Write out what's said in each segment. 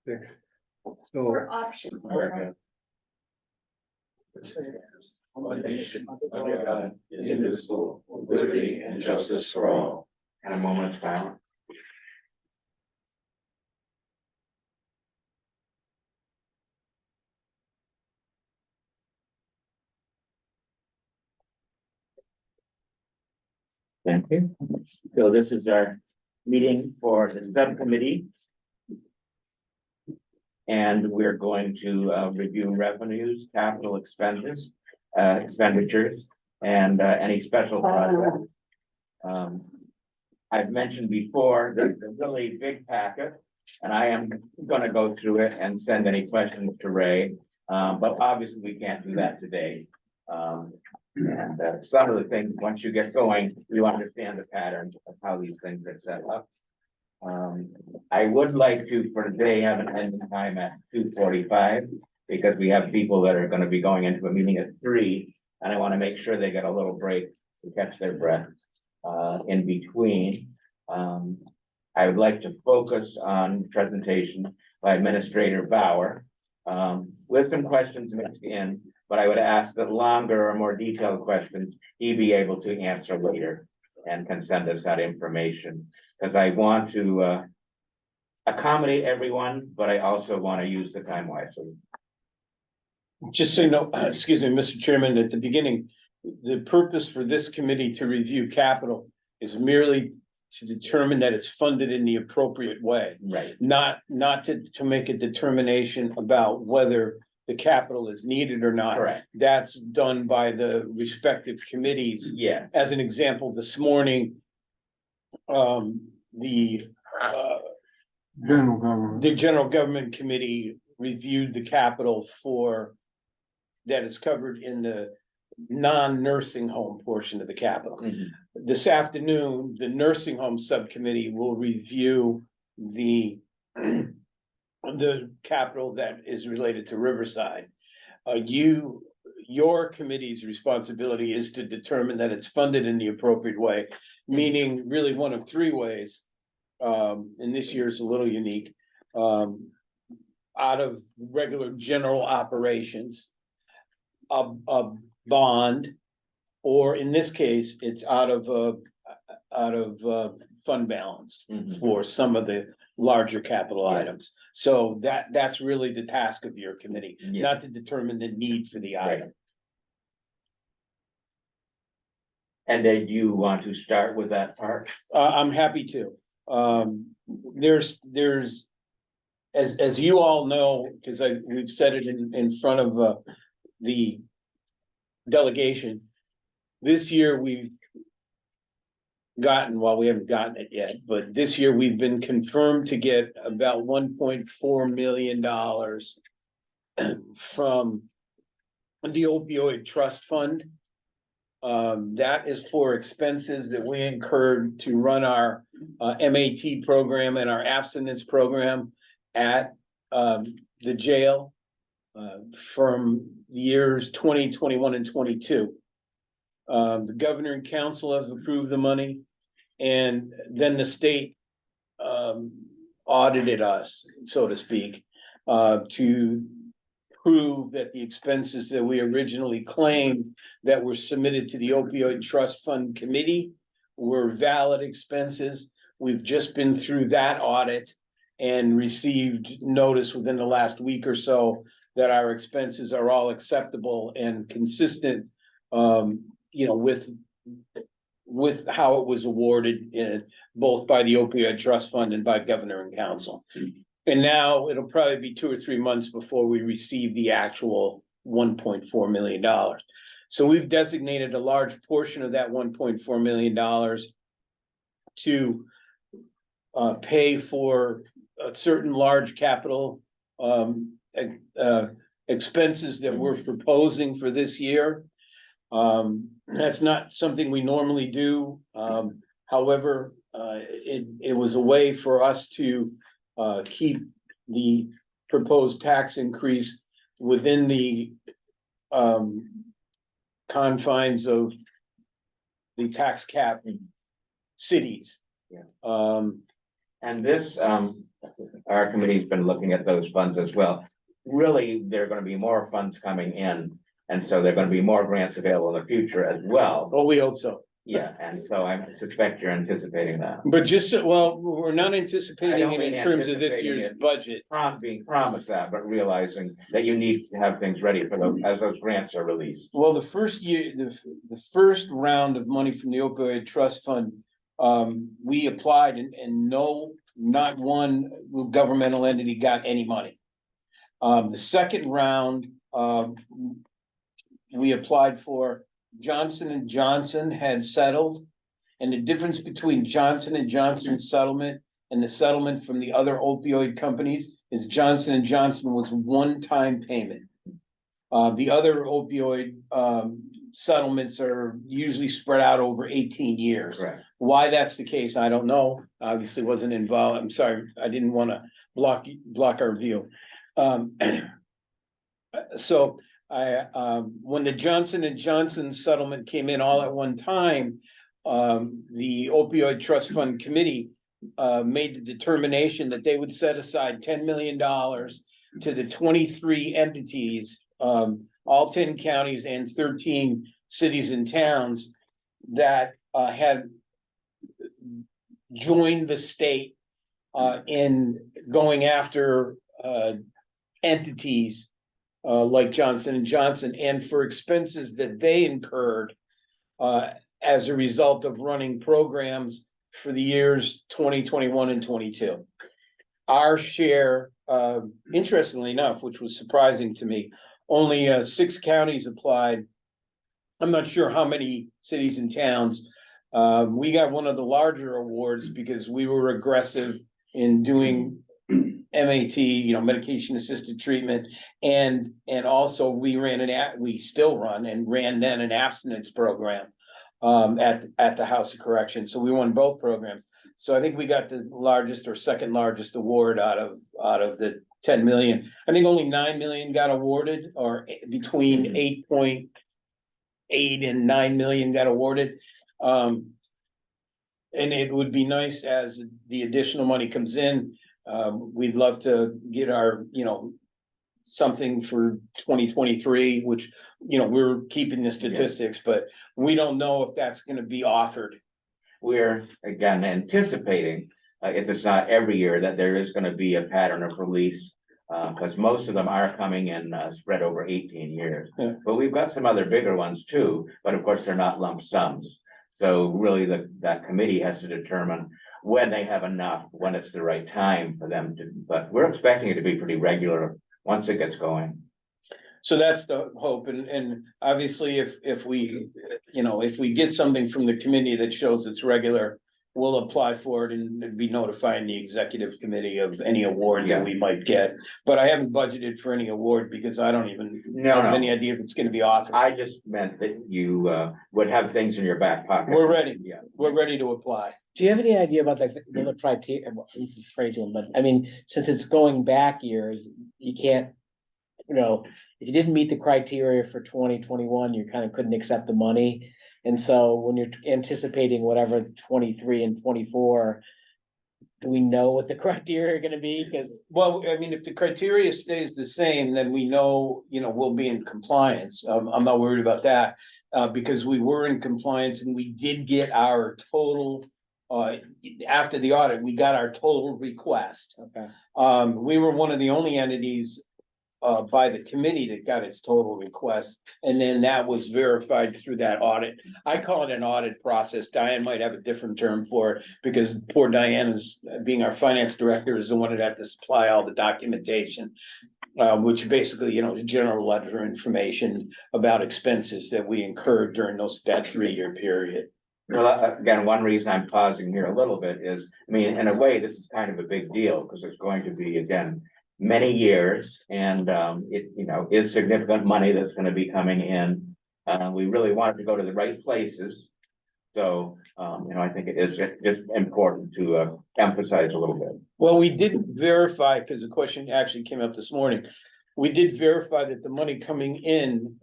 So, For option. America. One nation, under God, indivisible, with liberty and justice for all. And a moment of silence. Thank you. So this is our meeting for the subcommittee. And we're going to review revenues, capital expenses, expenditures, and any special projects. I've mentioned before that it's a really big packet, and I am gonna go through it and send any questions to Ray. But obviously we can't do that today. And some of the things, once you get going, you understand the patterns of how these things are set up. I would like to, for today, have an ending time at 2:45, because we have people that are gonna be going into a meeting at 3, and I wanna make sure they get a little break to catch their breath in between. I would like to focus on presentation by Administrator Bauer, with some questions mixed in, but I would ask that longer or more detailed questions he be able to answer later and can send us that information. Because I want to accommodate everyone, but I also want to use the time wisely. Just so you know, excuse me, Mr. Chairman, at the beginning, the purpose for this committee to review capital is merely to determine that it's funded in the appropriate way. Right. Not to make a determination about whether the capital is needed or not. Correct. That's done by the respective committees. Yeah. As an example, this morning, the general government, the general government committee reviewed the capital for that is covered in the non-nursing home portion of the capital. Mhm. This afternoon, the nursing home subcommittee will review the capital that is related to Riverside. Your committee's responsibility is to determine that it's funded in the appropriate way, meaning really one of 3 ways. And this year is a little unique, out of regular general operations, a bond, or in this case, it's out of fund balance Mhm. for some of the larger capital Yeah. items. So that's really the task of your committee, Yeah. not to determine the need for the Right. item. And then you want to start with that part? I'm happy to. There's, as you all know, because we've said it in front of the delegation. This year we've gotten, well, we haven't gotten it yet, but this year we've been confirmed to get about $1.4 million from the opioid trust fund. That is for expenses that we incurred to run our MAT program and our abstinence program at the jail from years 2021 and 22. The governor and council have approved the money, and then the state audited us, so to speak, to prove that the expenses that we originally claimed that were submitted to the opioid trust fund committee were valid expenses. We've just been through that audit and received notice within the last week or so that our expenses are all acceptable and consistent, with how it was awarded, both by the opioid trust fund and by governor and council. And now it'll probably be 2 or 3 months before we receive the actual $1.4 million. So we've designated a large portion of that $1.4 million to pay for certain large capital expenses that we're proposing for this year. That's not something we normally do. However, it was a way for us to keep the proposed tax increase within the confines of the tax cap cities. Yeah. And this Our committee's been looking at those funds as well. Really, there are gonna be more funds coming in, and so there are gonna be more grants available in the future as well. Well, we hope so. Yeah, and so I suspect you're anticipating that. But just, well, we're not I anticipating don't it mean in terms of this anticipating year's it. budget. Being promised that, but realizing that you need to have things ready for those, as those grants are released. Well, the first year, the first round of money from the opioid trust fund, we applied and no, not one governmental entity got any money. The second round, we applied for, Johnson and Johnson had settled. And the difference between Johnson and Johnson's settlement and the settlement from the other opioid companies is Johnson and Johnson was one-time payment. The other opioid settlements are usually spread out over 18 years. Correct. Why that's the case, I don't know. Obviously wasn't involved. I'm sorry, I didn't want to block our view. So when the Johnson and Johnson settlement came in all at one time, the opioid trust fund committee made the determination that they would set aside $10 million to the 23 entities, all 10 counties and 13 cities and towns that had joined the state in going after entities like Johnson and Johnson, and for expenses that they incurred as a result of running programs for the years 2021 and 22. Our share, interestingly enough, which was surprising to me, only 6 counties applied. I'm not sure how many cities and towns. We got one of the larger awards because we were aggressive in doing MAT, medication assisted treatment. And also we still run and ran then an abstinence program at the House of Correction. So we won both programs. So I think we got the largest or second largest award out of the 10 million. I think only 9 million got awarded, or between 8.8 and 9 million got awarded. And it would be nice as the additional money comes in. We'd love to get our, something for 2023, which, we're keeping the statistics, but we don't know if that's gonna be offered. We're again anticipating, if it's not every year, that there is gonna be a pattern of release. Because most of them are coming in spread over 18 years. Yeah. But we've got some other bigger ones too, but of course they're not lump sums. So really that committee has to determine when they have enough, when it's the right time for them to, but we're expecting it to be pretty regular once it gets going. So that's the hope, and obviously if we get something from the committee that shows it's regular, we'll apply for it and be notifying the executive committee of any award that we might get. But I haven't budgeted for any award because I don't even have any idea if it's gonna be offered. I just meant that you would have things in your back pocket. We're ready. Yeah. We're ready to apply. Do you have any idea about the criteria? Well, this is a crazy one, but I mean, since it's going back years, you can't, if you didn't meet the criteria for 2021, you kind of couldn't accept the money. And so when you're anticipating whatever 23 and 24, do we know what the criteria are gonna be? Because Well, I mean, if the criteria stays the same, then we know, we'll be in compliance. I'm not worried about that. Because we were in compliance and we did get our total, after the audit, we got our total request. okay, We were one of the only entities by the committee that got its total request, and then that was verified through that audit. I call it an audit process. Diane might have a different term for it, because poor Diane is, being our finance director, is the one that had to supply all the documentation. Which basically, is general ledger information about expenses that we incurred during that 3-year period. Well, again, one reason I'm pausing here a little bit is, in a way, this is kind of a big deal because it's going to be, again, many years, and it, is significant money that's going to be coming in. We really want it to go to the right places. So, I think it is just important to emphasize a little bit. Well, we did verify, because the question actually came up this morning. We did verify that the money coming in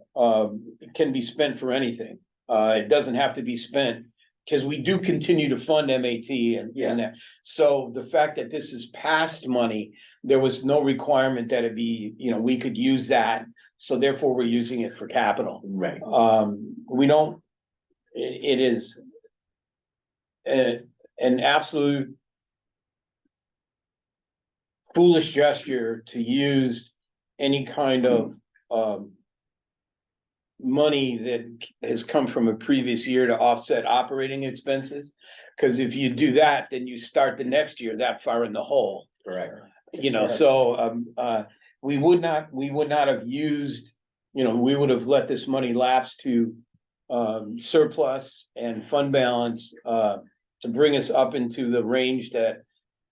can be spent for anything. It doesn't have to be spent Cause we do continue to fund MAT and that. So the fact that this is past money, there was no requirement that it be, we could use that. So therefore, we're using it for capital. Right. We don't, it is an absolute foolish gesture to use any kind of, money that has come from a previous year to offset operating expenses. Cause if you do that, then you start the next year that far in the hole. Correct. So, we would not have used, we would have let this money lapse to surplus and fund balance, to bring us up into the range that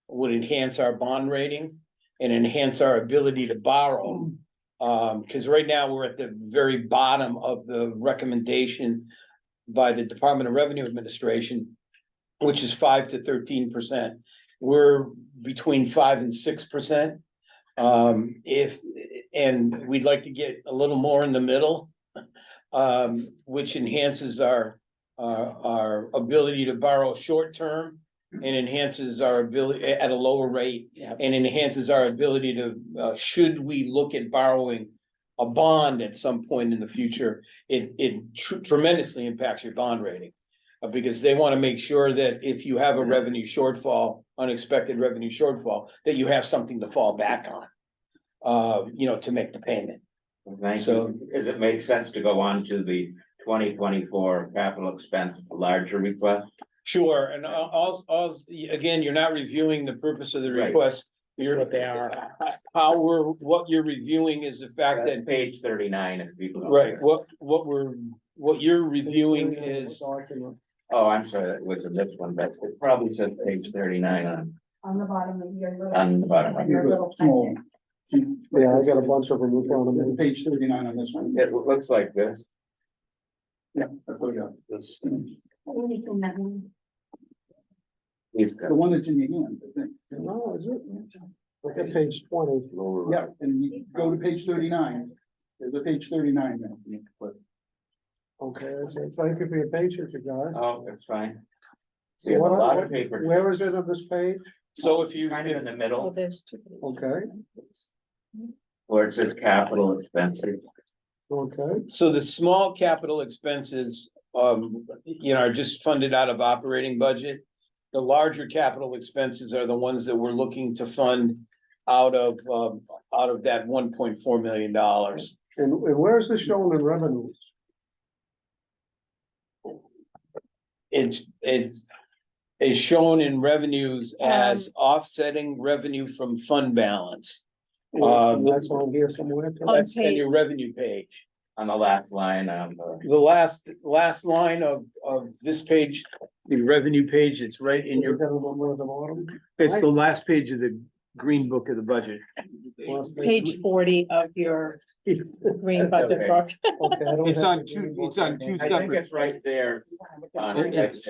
would enhance our bond rating and enhance our ability to borrow. Cause right now we're at the very bottom of the recommendation by the Department of Revenue Administration, which is 5 to 13%. We're between 5 and 6%. And we'd like to get a little more in the middle, which enhances our ability to borrow short term and enhances our ability at a lower rate. Yeah. And enhances our ability to, should we look at borrowing a bond at some point in the future, it tremendously impacts your bond rating. Because they want to make sure that if you have a revenue shortfall, unexpected revenue shortfall, that you have something to fall back on, to make the payment. Thank So- you. Does it make sense to go on to the 2024 capital expense larger request? Sure, and again, you're not reviewing the purpose of the Right. request. Here's what they are. What you're reviewing is the fact That's that, page 39 if people. don't right, care. what you're reviewing is, Oh, I'm sorry, that was in this one, but it probably says page 39 On the bottom of your little. on the bottom. of your little Small. packet. Yeah, I got a bunch of them in front of me. Page 39 on this one. It looks like this. Yeah, that's what I got. This, Anything that one. He's the got- one that's in your hand, I think. No, is it? Look at page 20. Yeah, and you go to page 39. There's a page 39 there. Okay, so thank you for your patience, you guys. Oh, it's fine. See, a lot of paper. Where is it on this page? so if you, Kind of in the middle, there's two. Okay, where it says capital expenses. okay. so the small capital expenses, are just funded out of operating budget. The larger capital expenses are the ones that we're looking to fund out of that $1.4 million. And where is this shown in revenues? It's shown in revenues as offsetting revenue from fund balance. That's on here somewhere. too? That's in your revenue page. On the last line, The last line of this page, the revenue page, it's right in Is your, that a little more at the bottom? it's the last page of the green book of the budget. Last Page 40 of your green That's budget okay. book. Okay, I don't It's have on the two, green book it's on right two now. I think separate. it's right there.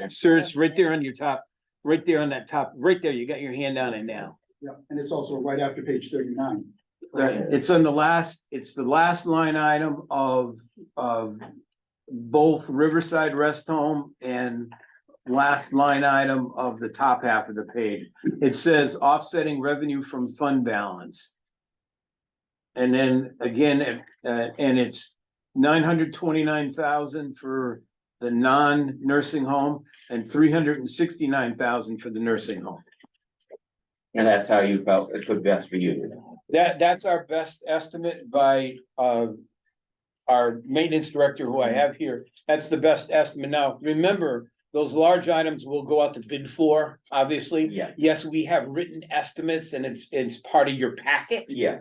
Sir, it's right there on your top, right there on that top, right there, you got your hand on it now. Yeah, and it's also right after page 39. It's on it's the last line item of both Riverside Rest Home and last line item of the top half of the page. It says offsetting revenue from fund balance. And then again, and it's 929,000 for the non-nursing home and 369,000 for the nursing home. And that's how you felt it could best for you. That's our best estimate by our maintenance director who I have here. That's the best estimate. Now, remember, those large items will go out to bid for, obviously. Yeah. Yes, we have written estimates and it's part of your packet. Yeah,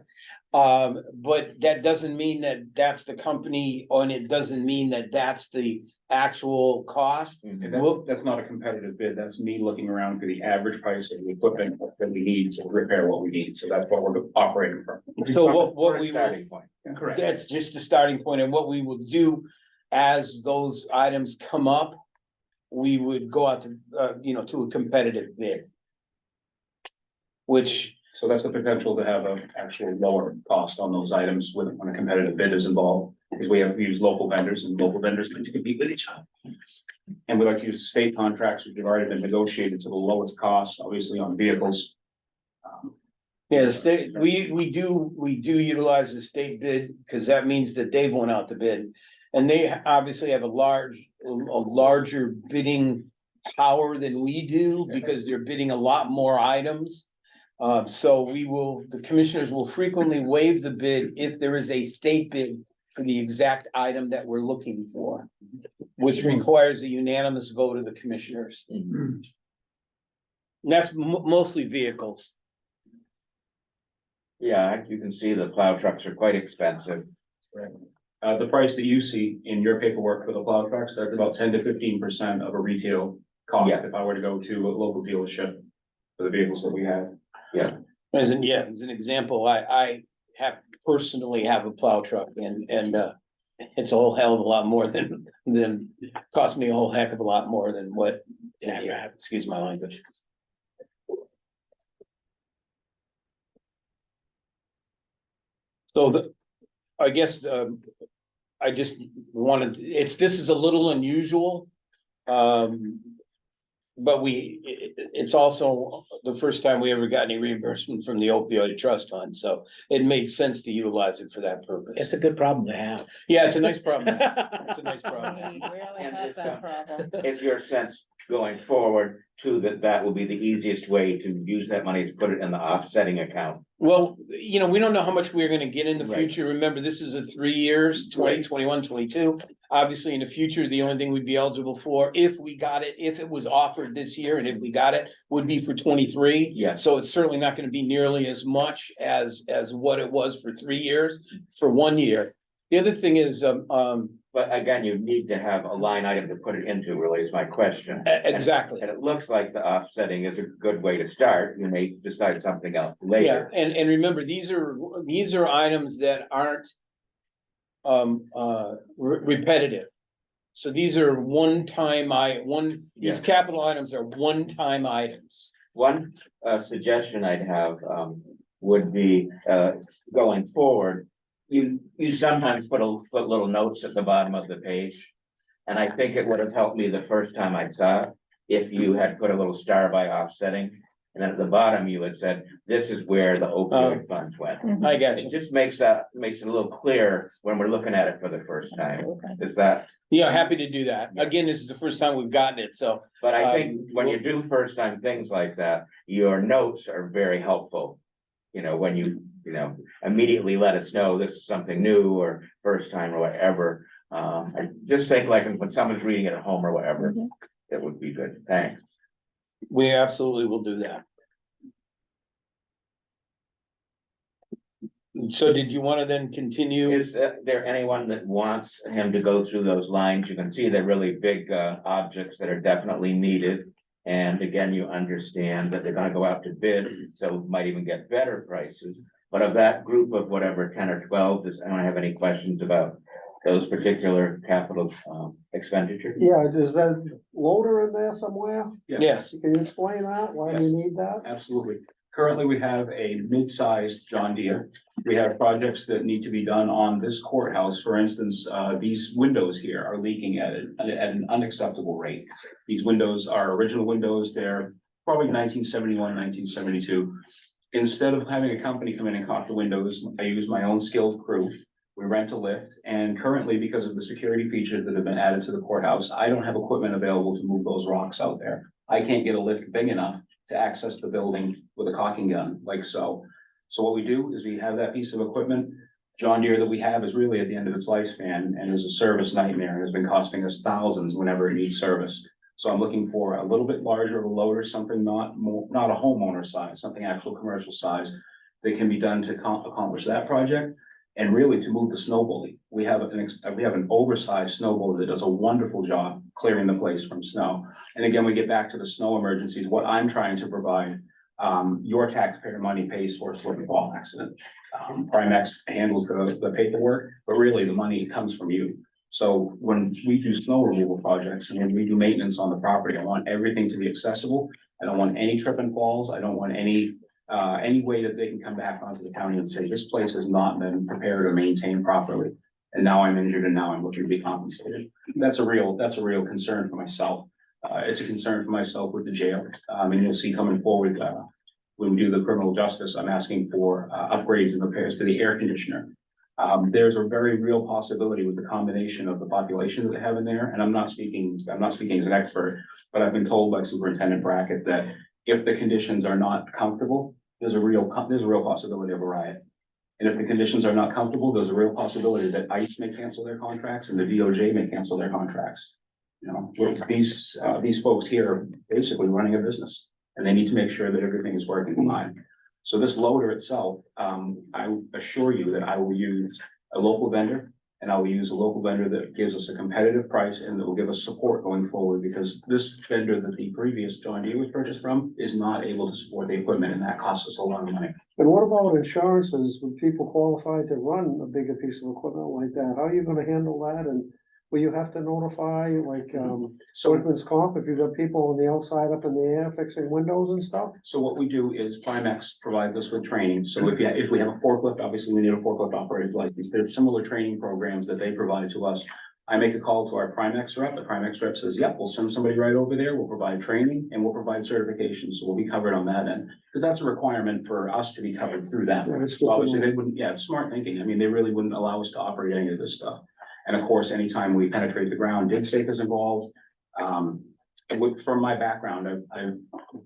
But that doesn't mean that that's the company, and it doesn't mean that that's the actual cost. Mhm. Well- That's not a competitive bid, that's me looking around for the average price of the equipment that we need to repair what we need, so that's what we're operating from. So what For a we will, starting point. Correct. that's just the starting point, and what we will do as those items come up, we would go out to, to a competitive bid. Which, So that's the potential to have an actual lower cost on those items when a competitive bid is involved. Because we have used local vendors and local vendors tend to compete with each other. And we like to use state contracts, which have already been negotiated to the lowest cost, obviously on vehicles. Yeah, the state, we do utilize the state bid, because that means that they've went out to bid. And they obviously have a larger bidding power than we do, because they're bidding a lot more items. So the commissioners will frequently waive the bid if there is a state bid for the exact item that we're looking for, which requires a unanimous vote of the commissioners. And that's mostly vehicles. Yeah, you can see the plow trucks are quite expensive. The price that you see in your paperwork for the plow trucks, that's about 10 to 15% of a retail cost Yeah. if I were to go to a local dealership for the vehicles that we have. As an example, I personally have a plow truck, and it's a whole hell of a lot more than cost me a whole heck of a lot more than what, excuse my language. So I guess, I just wanted, this is a little unusual. But it's also the first time we ever got any reimbursement from the opioid trust fund, so it makes sense to utilize it for that purpose. It's a good problem to have. Yeah, it's a nice problem. It's a nice problem. We rarely And have it's, that problem. It's your sense going forward too, that will be the easiest way to use that money, is put it in the offsetting account. Well, we don't know how much we're gonna get in the Right. future. Remember, this is a 3 years, 20, 21, 22. Obviously, in the future, the only thing we'd be eligible for, if we got it, if it was offered this year, and if we got it, would be for 23. Yeah. So it's certainly not gonna be nearly as much as what it was for 3 years, for 1 year. The other thing is, But again, you need to have a line item to put it into, really, is my question. exactly. And it looks like the offsetting is a good way to start. You may decide something else Yeah, later. and remember, these are items that aren't repetitive. So these are these capital items are one-time items. One suggestion I'd have would be going forward. You sometimes put little notes at the bottom of the page. And I think it would have helped me the first time I saw it, if you had put a little star by offsetting. And then at the bottom, you had said, this is where the opioid funds went. I got you. It just makes it a little clearer when we're looking at it for the first time. Is that? Yeah, happy to do that. Again, this is the first time we've gotten it, so. But I think when you do first time things like that, your notes are very helpful. When you immediately let us know this is something new or first time or whatever. I just think like when someone's reading it at home or whatever, it would be good. Thanks. We absolutely will do that. So did you want to then continue? Is there anyone that wants him to go through those lines? You can see they're really big objects that are definitely needed. And again, you understand that they're gonna go out to bid, so might even get better prices. But of that group of whatever, 10 or 12, does anyone have any questions about those particular capital expenditures? Yeah, is that loader in there somewhere? Yes. Can you explain that? Why do you need that? Absolutely. Currently, we have a mid-sized John Deere. We have projects that need to be done on this courthouse. For instance, these windows here are leaking at an unacceptable rate. These windows are original windows. They're probably 1971, 1972. Instead of having a company come in and caulk the windows, I use my own skilled crew. We rent a lift, and currently, because of the security features that have been added to the courthouse, I don't have equipment available to move those rocks out there. I can't get a lift big enough to access the building with a caulking gun like so. So what we do is we have that piece of equipment. John Deere that we have is really at the end of its lifespan and is a service nightmare and has been costing us thousands whenever it needs service. So I'm looking for a little bit larger of a loader, something not a homeowner size, something actual commercial size that can be done to accomplish that project. And really to move the snow bully. We have an oversized snow bully that does a wonderful job clearing the place from snow. And again, we get back to the snow emergencies. What I'm trying to provide, your taxpayer money pays for a slip and fall accident. Primex handles the paperwork, but really the money comes from you. So when we do snow removal projects and when we do maintenance on the property, I want everything to be accessible. I don't want any trip and falls. I don't want any way that they can come back onto the county and say, this place has not been prepared or maintained properly. And now I'm injured and now I'm looking to be compensated. That's a real concern for myself. It's a concern for myself with the jail. And you'll see coming forward, when we do the criminal justice, I'm asking for upgrades and repairs to the air conditioner. There's a very real possibility with the combination of the population that they have in there, and I'm not speaking as an expert, but I've been told by Superintendent Brackett that if the conditions are not comfortable, there's a real possibility of a riot. And if the conditions are not comfortable, there's a real possibility that ICE may cancel their contracts and the DOJ may cancel their contracts. You know, these folks here are basically running a business, and they need to make sure that everything is working fine. So this loader itself, I assure you that I will use a local vendor, and I will use a local vendor that gives us a competitive price and that will give us support going forward, because this vendor that the previous John Deere was purchased from is not able to support the equipment, and that costs us a lot of money. And what about insurances? Would people qualify to run a bigger piece of equipment like that? How are you gonna handle that? And will you have to notify, like, So workman's comp if you've got people on the outside up in the air fixing windows and stuff? So what we do is Primex provides us with training. So if we have a forklift, obviously we need a forklift operator's license. There's similar training programs that they provide to us. I make a call to our Primex rep. The Primex rep says, yep, we'll send somebody right over there. We'll provide training and we'll provide certification. So we'll be covered on that end. Because that's a requirement for us to be covered through them. Yeah, it's So good to obviously know. they wouldn't, yeah, it's smart thinking. I mean, they really wouldn't allow us to operate any of this stuff. And of course, anytime we penetrate the ground, dig safe is involved. From my background, I've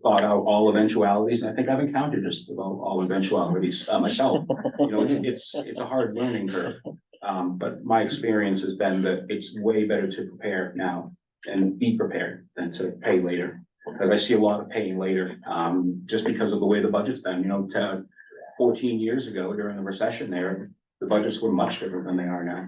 thought out all eventualities, and I think I've encountered just about all eventualities myself. You know, it's a hard learning curve. But my experience has been that it's way better to prepare now and be prepared than to pay later. Because I see a lot of paying later, just because of the way the budget's been, you know, 14 years ago during the recession there, the budgets were much different than they are now.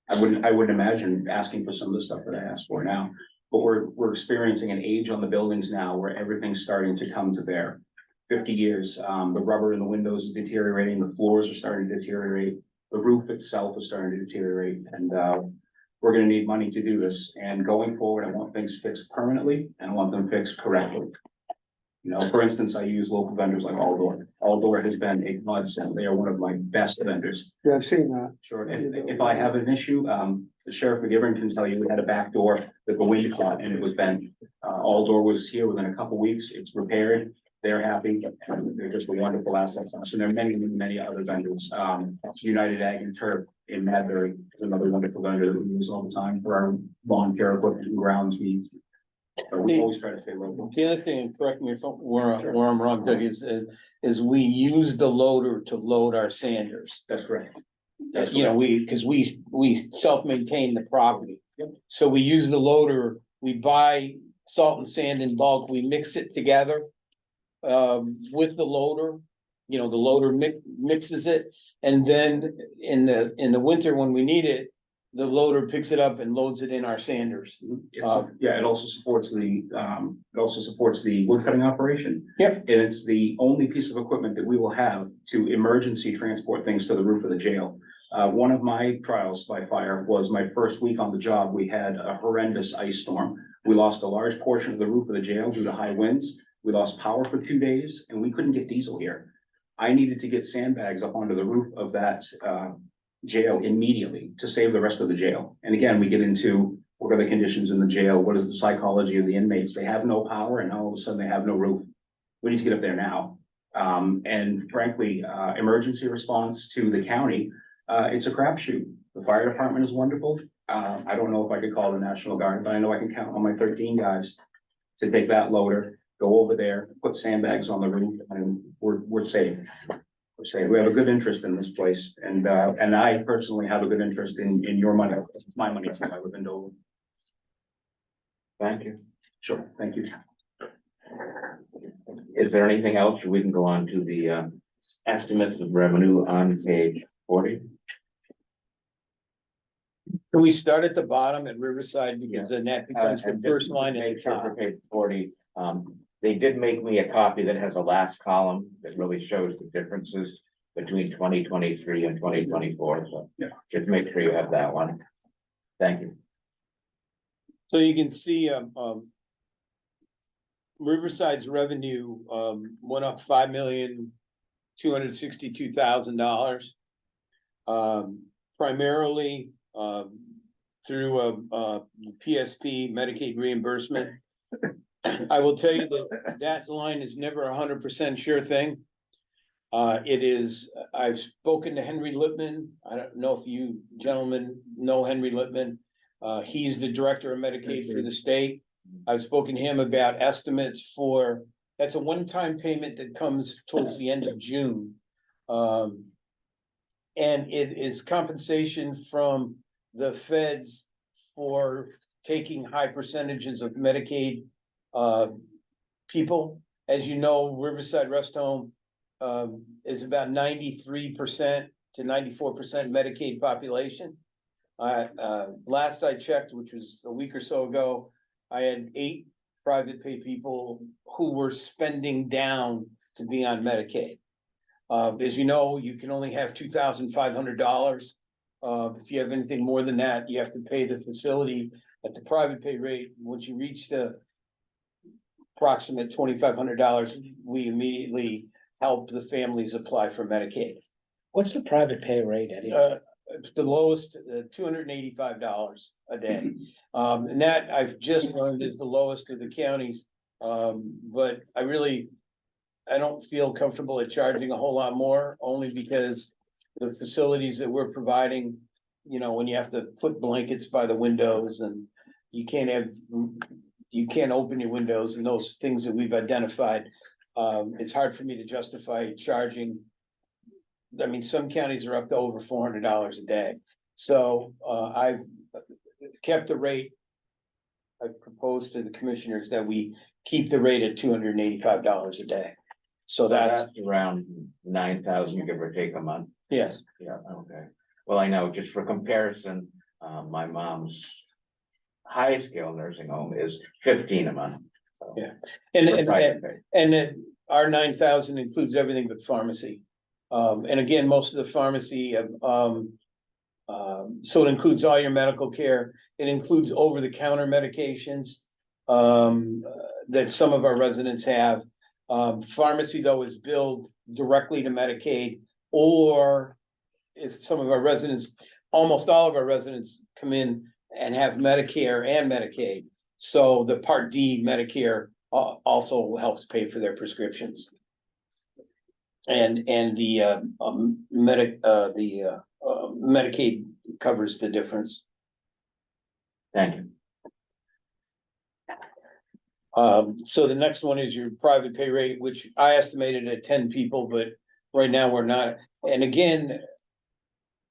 I wouldn't imagine asking for some of the stuff that I asked for now, but we're experiencing an age on the buildings now where everything's starting to come to bear. 50 years, the rubber in the windows is deteriorating, the floors are starting to deteriorate, the roof itself is starting to deteriorate, and we're gonna need money to do this. And going forward, I want things fixed permanently, and I want them fixed correctly. You know, for instance, I use local vendors like Aldor. Aldor has been a godsend. They are one of my best vendors. Yeah, I've seen that. Sure, and if I have an issue, the Sheriff McGivern can tell you, we had a back door that the wind caught and it was bent. Aldor was here within a couple weeks, it's repaired, they're happy, they're just a wonderful asset. So there are many other vendors. United Ag and Turf in Madbury is another wonderful vendor that we use all the time for our lawn care equipment and grounds needs. So we always try to stay local. The other thing, and correct me if where I'm wrong, Doug, is we use the loader to load our sanders. That's correct. You know, because we self-maintain the property. Yep. So we use the loader, we buy salt and sand in bulk, we mix it together with the loader. You know, the loader mixes it, and then in the winter when we need it, the loader picks it up and loads it in our sanders. Yeah, it also supports the wood cutting operation. Yep. And it's the only piece of equipment that we will have to emergency transport things to the roof of the jail. One of my trials by fire was my first week on the job. We had a horrendous ice storm. We lost a large portion of the roof of the jail due to high winds. We lost power for 2 days and we couldn't get diesel here. I needed to get sandbags up onto the roof of that jail immediately to save the rest of the jail. And again, we get into what are the conditions in the jail? What is the psychology of the inmates? They have no power and all of a sudden they have no roof. We need to get up there now. And frankly, emergency response to the county, it's a crapshoot. The fire department is wonderful. I don't know if I could call the National Guard, but I know I can count on my 13 guys to take that loader, go over there, put sandbags on the roof, and we're safe. We have a good interest in this place, and I personally have a good interest in your money. It's my money too. I live in Dover. Thank you. Sure, thank you. Is there anything else? We can go on to the estimates of revenue on page 40. Can we start at the bottom at Riverside, because then that becomes the And first just line to at the make sure top. for page 40, they did make me a copy that has a last column that really shows the differences between 2023 and 2024, so Yeah. just make sure you have that one. Thank you. So you can see, Riverside's revenue, went up $5,262,000. Primarily, through PSP Medicaid reimbursement. I will tell you that that line is never 100% sure thing. It is, I've spoken to Henry Lippman. I don't know if you gentlemen know Henry Lippman. He's the director of Medicaid for the state. I've spoken to him about estimates for, that's a one-time payment that comes towards the end of June. And it is compensation from the feds for taking high percentages of Medicaid people. As you know, Riverside Rest Home is about 93% to 94% Medicaid population. Last I checked, which was a week or so ago, I had 8 private pay people who were spending down to be on Medicaid. As you know, you can only have $2,500. If you have anything more than that, you have to pay the facility at the private pay rate. Once you reach the approximate $2,500, we immediately help the families apply for Medicaid. What's the private pay rate, Eddie? The lowest, $285 a day. And that I've just learned is the lowest of the counties. But I don't feel comfortable at charging a whole lot more, only because the facilities that we're providing, you know, when you have to put blankets by the windows and you can't open your windows and those things that we've identified. It's hard for me to justify charging. I mean, some counties are up to over $400 a day. So I've kept the rate. I proposed to the commissioners that we keep the rate at $285 a day. So that's around 9,000, give or take a month. yes. Yeah, okay. Well, I know, just for comparison, my mom's highest scale nursing home is 15 a month. So, Yeah. for private pay. And our 9,000 includes everything but pharmacy. And again, most of the pharmacy, so it includes all your medical care. It includes over-the-counter medications that some of our residents have. Pharmacy, though, is billed directly to Medicaid, or if some of our residents, almost all of our residents come in and have Medicare and Medicaid. So the Part D Medicare also helps pay for their prescriptions. And the Medicaid covers the difference. Thank you. So the next one is your private pay rate, which I estimated at 10 people, but right now we're not. And again,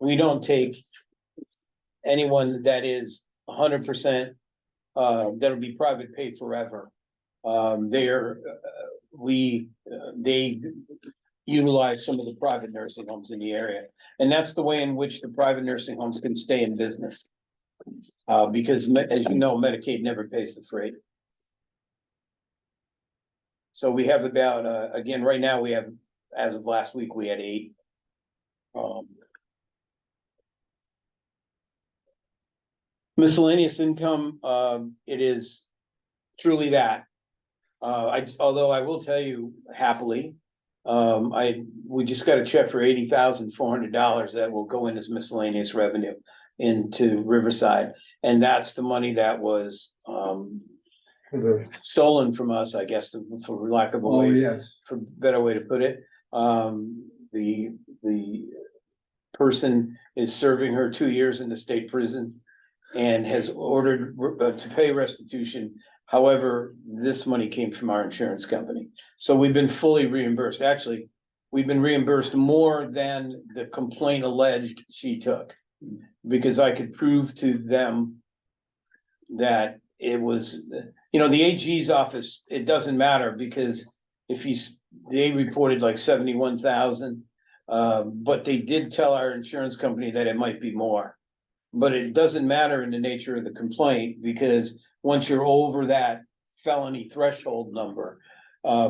we don't take anyone that is 100%, that'll be private pay forever. They utilize some of the private nursing homes in the area. And that's the way in which the private nursing homes can stay in business. Because as you know, Medicaid never pays the freight. So we have about, again, right now we have, as of last week, we had 8. Miscellaneous income, it is truly that. Although I will tell you happily, we just got a check for $80,400 that will go in as miscellaneous revenue into Riverside. And that's the money that was, stolen from us, I guess, for lack of a way, yes. for a better way to put it. The person is serving her 2 years in the state prison and has ordered to pay restitution. However, this money came from our insurance company. So we've been fully reimbursed. Actually, we've been reimbursed more than the complaint alleged she took. Because I could prove to them that it was, you know, the AG's office, it doesn't matter because if they reported like 71,000, but they did tell our insurance company that it might be more. But it doesn't matter in the nature of the complaint because once you're over that felony threshold number,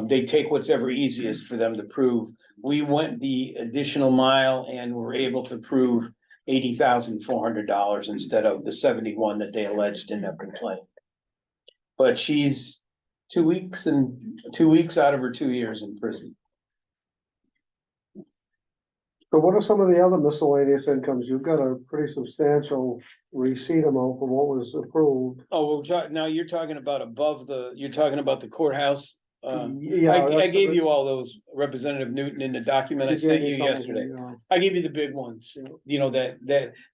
they take what's ever easiest for them to prove. We went the additional mile and were able to prove $80,400 instead of the 71 that they alleged in their complaint. But she's 2 weeks out of her 2 years in prison. So what are some of the other miscellaneous incomes? You've got a pretty substantial receipt amount for what was approved. Oh, now you're talking about you're talking about the courthouse. Yeah. I that's gave the- you all those, Representative Newton, in the document I you gave sent me you some of yesterday. them, I gave you the big ones, Yeah. you know,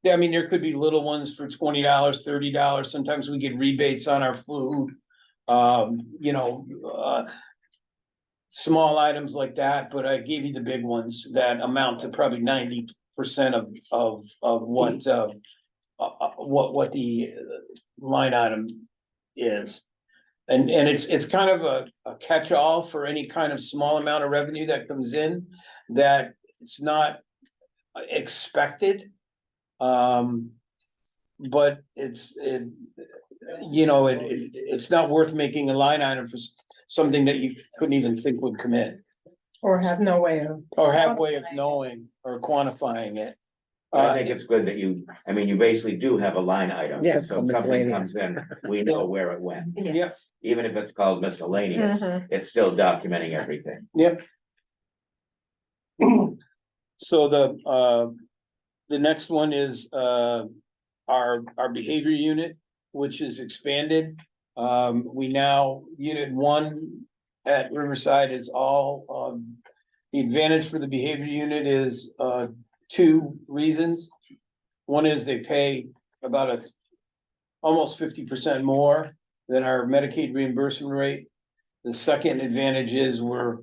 I mean, there could be little ones for $20, $30. Sometimes we get rebates on our food. You know, small items like that, but I gave you the big ones that amount to probably 90% of what the line item is. And it's kind of a catch-all for any kind of small amount of revenue that comes in, that it's not expected. But it's not worth making a line item for something that you couldn't even think would come in, Or have no way of. or have way of knowing or quantifying it. I think it's good that you basically do have a line item. Yeah, it's So called something miscellaneous. comes in, we know where it went. Yeah. Even if it's called miscellaneous, Mhm. it's still documenting everything. Yep. So the next one is, our behavior unit, which is expanded. We now, unit 1 at Riverside is all, the advantage for the behavior unit is, 2 reasons. One is they pay about almost 50% more than our Medicaid reimbursement rate. The second advantage is we're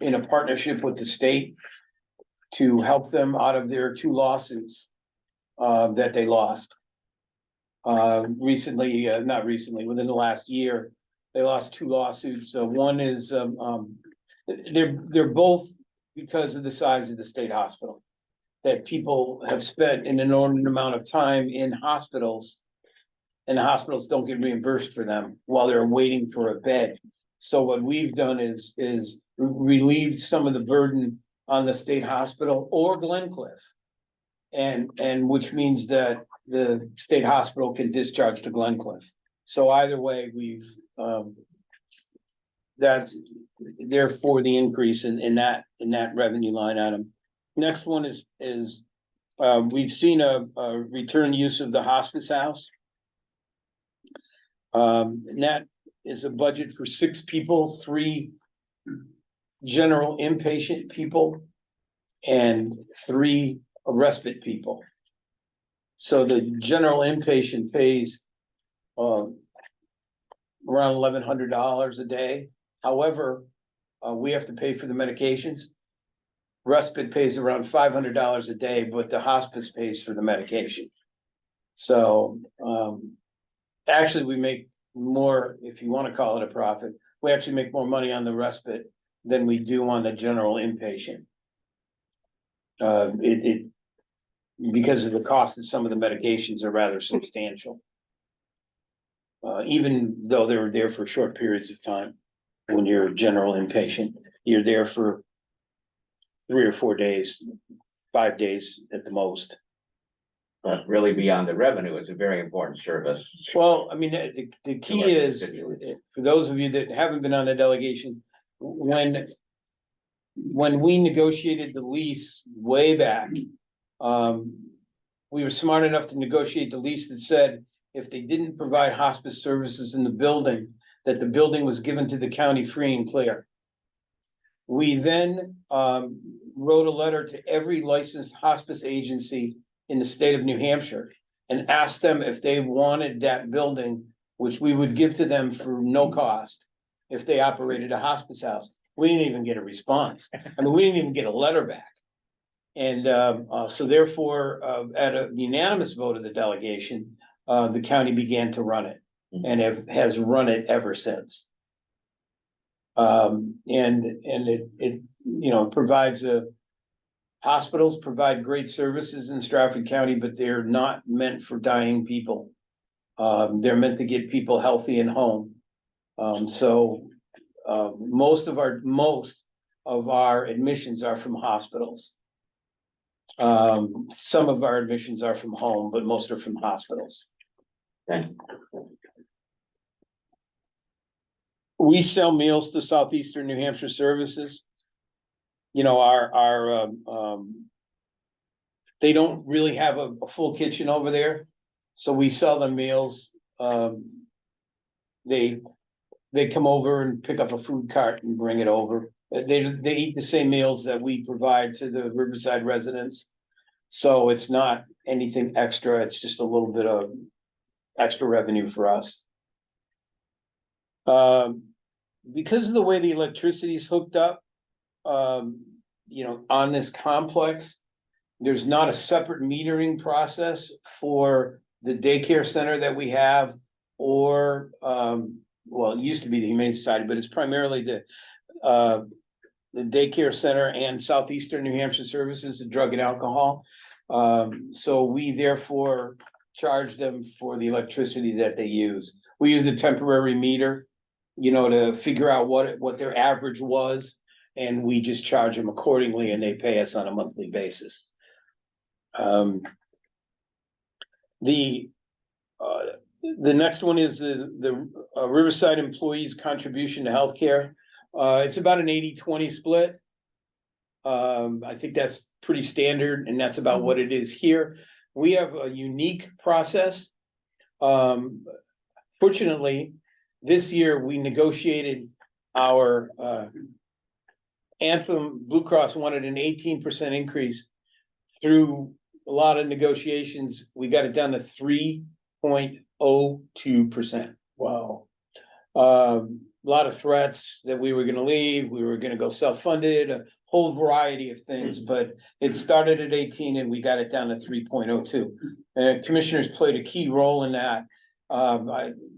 in a partnership with the state to help them out of their 2 lawsuits that they lost. Recently, not recently, within the last year, they lost 2 lawsuits. So one is, they're both because of the size of the state hospital. That people have spent an inordinate amount of time in hospitals, and the hospitals don't get reimbursed for them while they're waiting for a bed. So what we've done is relieved some of the burden on the state hospital or Glencliff. And which means that the state hospital can discharge to Glencliff. So either way, that's therefore the increase in that revenue line item. Next one is we've seen a return use of the hospice house. And that is a budget for 6 people, 3 general inpatient people and 3 respite people. So the general inpatient pays around $1,100 a day. However, we have to pay for the medications. Respite pays around $500 a day, but the hospice pays for the medication. So actually, we make more, if you want to call it a profit, we actually make more money on the respite than we do on the general inpatient. Because of the cost of some of the medications are rather substantial. Even though they were there for short periods of time, when you're a general inpatient, you're there for 3 or 4 days, 5 days at the most. But really beyond the revenue, it's a very important service. Well, I mean, the key is, for those of you that haven't been on the delegation, when we negotiated the lease way back, we were smart enough to negotiate the lease that said if they didn't provide hospice services in the building, that the building was given to the county free and clear. We then wrote a letter to every licensed hospice agency in the state of New Hampshire and asked them if they wanted that building, which we would give to them for no cost if they operated a hospice house. We didn't even get a response. I mean, we didn't even get a letter back. And so therefore, at a unanimous vote of the delegation, the county began to run it and has run it ever since. And it provides hospitals provide great services in Stratford County, but they're not meant for dying people. They're meant to get people healthy and home. So most of our admissions are from hospitals. Some of our admissions are from home, but most are from hospitals. Okay. We sell meals to Southeastern New Hampshire Services. You know, our they don't really have a full kitchen over there, so we sell them meals. They come over and pick up a food cart and bring it over. They eat the same meals that we provide to the Riverside residents. So it's not anything extra, it's just a little bit of extra revenue for us. Because of the way the electricity is hooked up, on this complex, there's not a separate metering process for the daycare center that we have, or, well, it used to be the Humane Society, but it's primarily the daycare center and Southeastern New Hampshire Services of Drug and Alcohol. So we therefore charge them for the electricity that they use. We use a temporary meter, to figure out what their average was, and we just charge them accordingly, and they pay us on a monthly basis. The next one is the Riverside employees' contribution to healthcare. It's about an 80-20 split. I think that's pretty standard, and that's about what it is here. We have a unique process. Fortunately, this year we negotiated our Anthem Blue Cross wanted an 18% increase. Through a lot of negotiations, we got it down to 3.02%. Wow. A lot of threats that we were gonna leave, we were gonna go self-funded, a whole variety of things, but it started at 18 and we got it down to 3.02. Commissioners played a key role in that.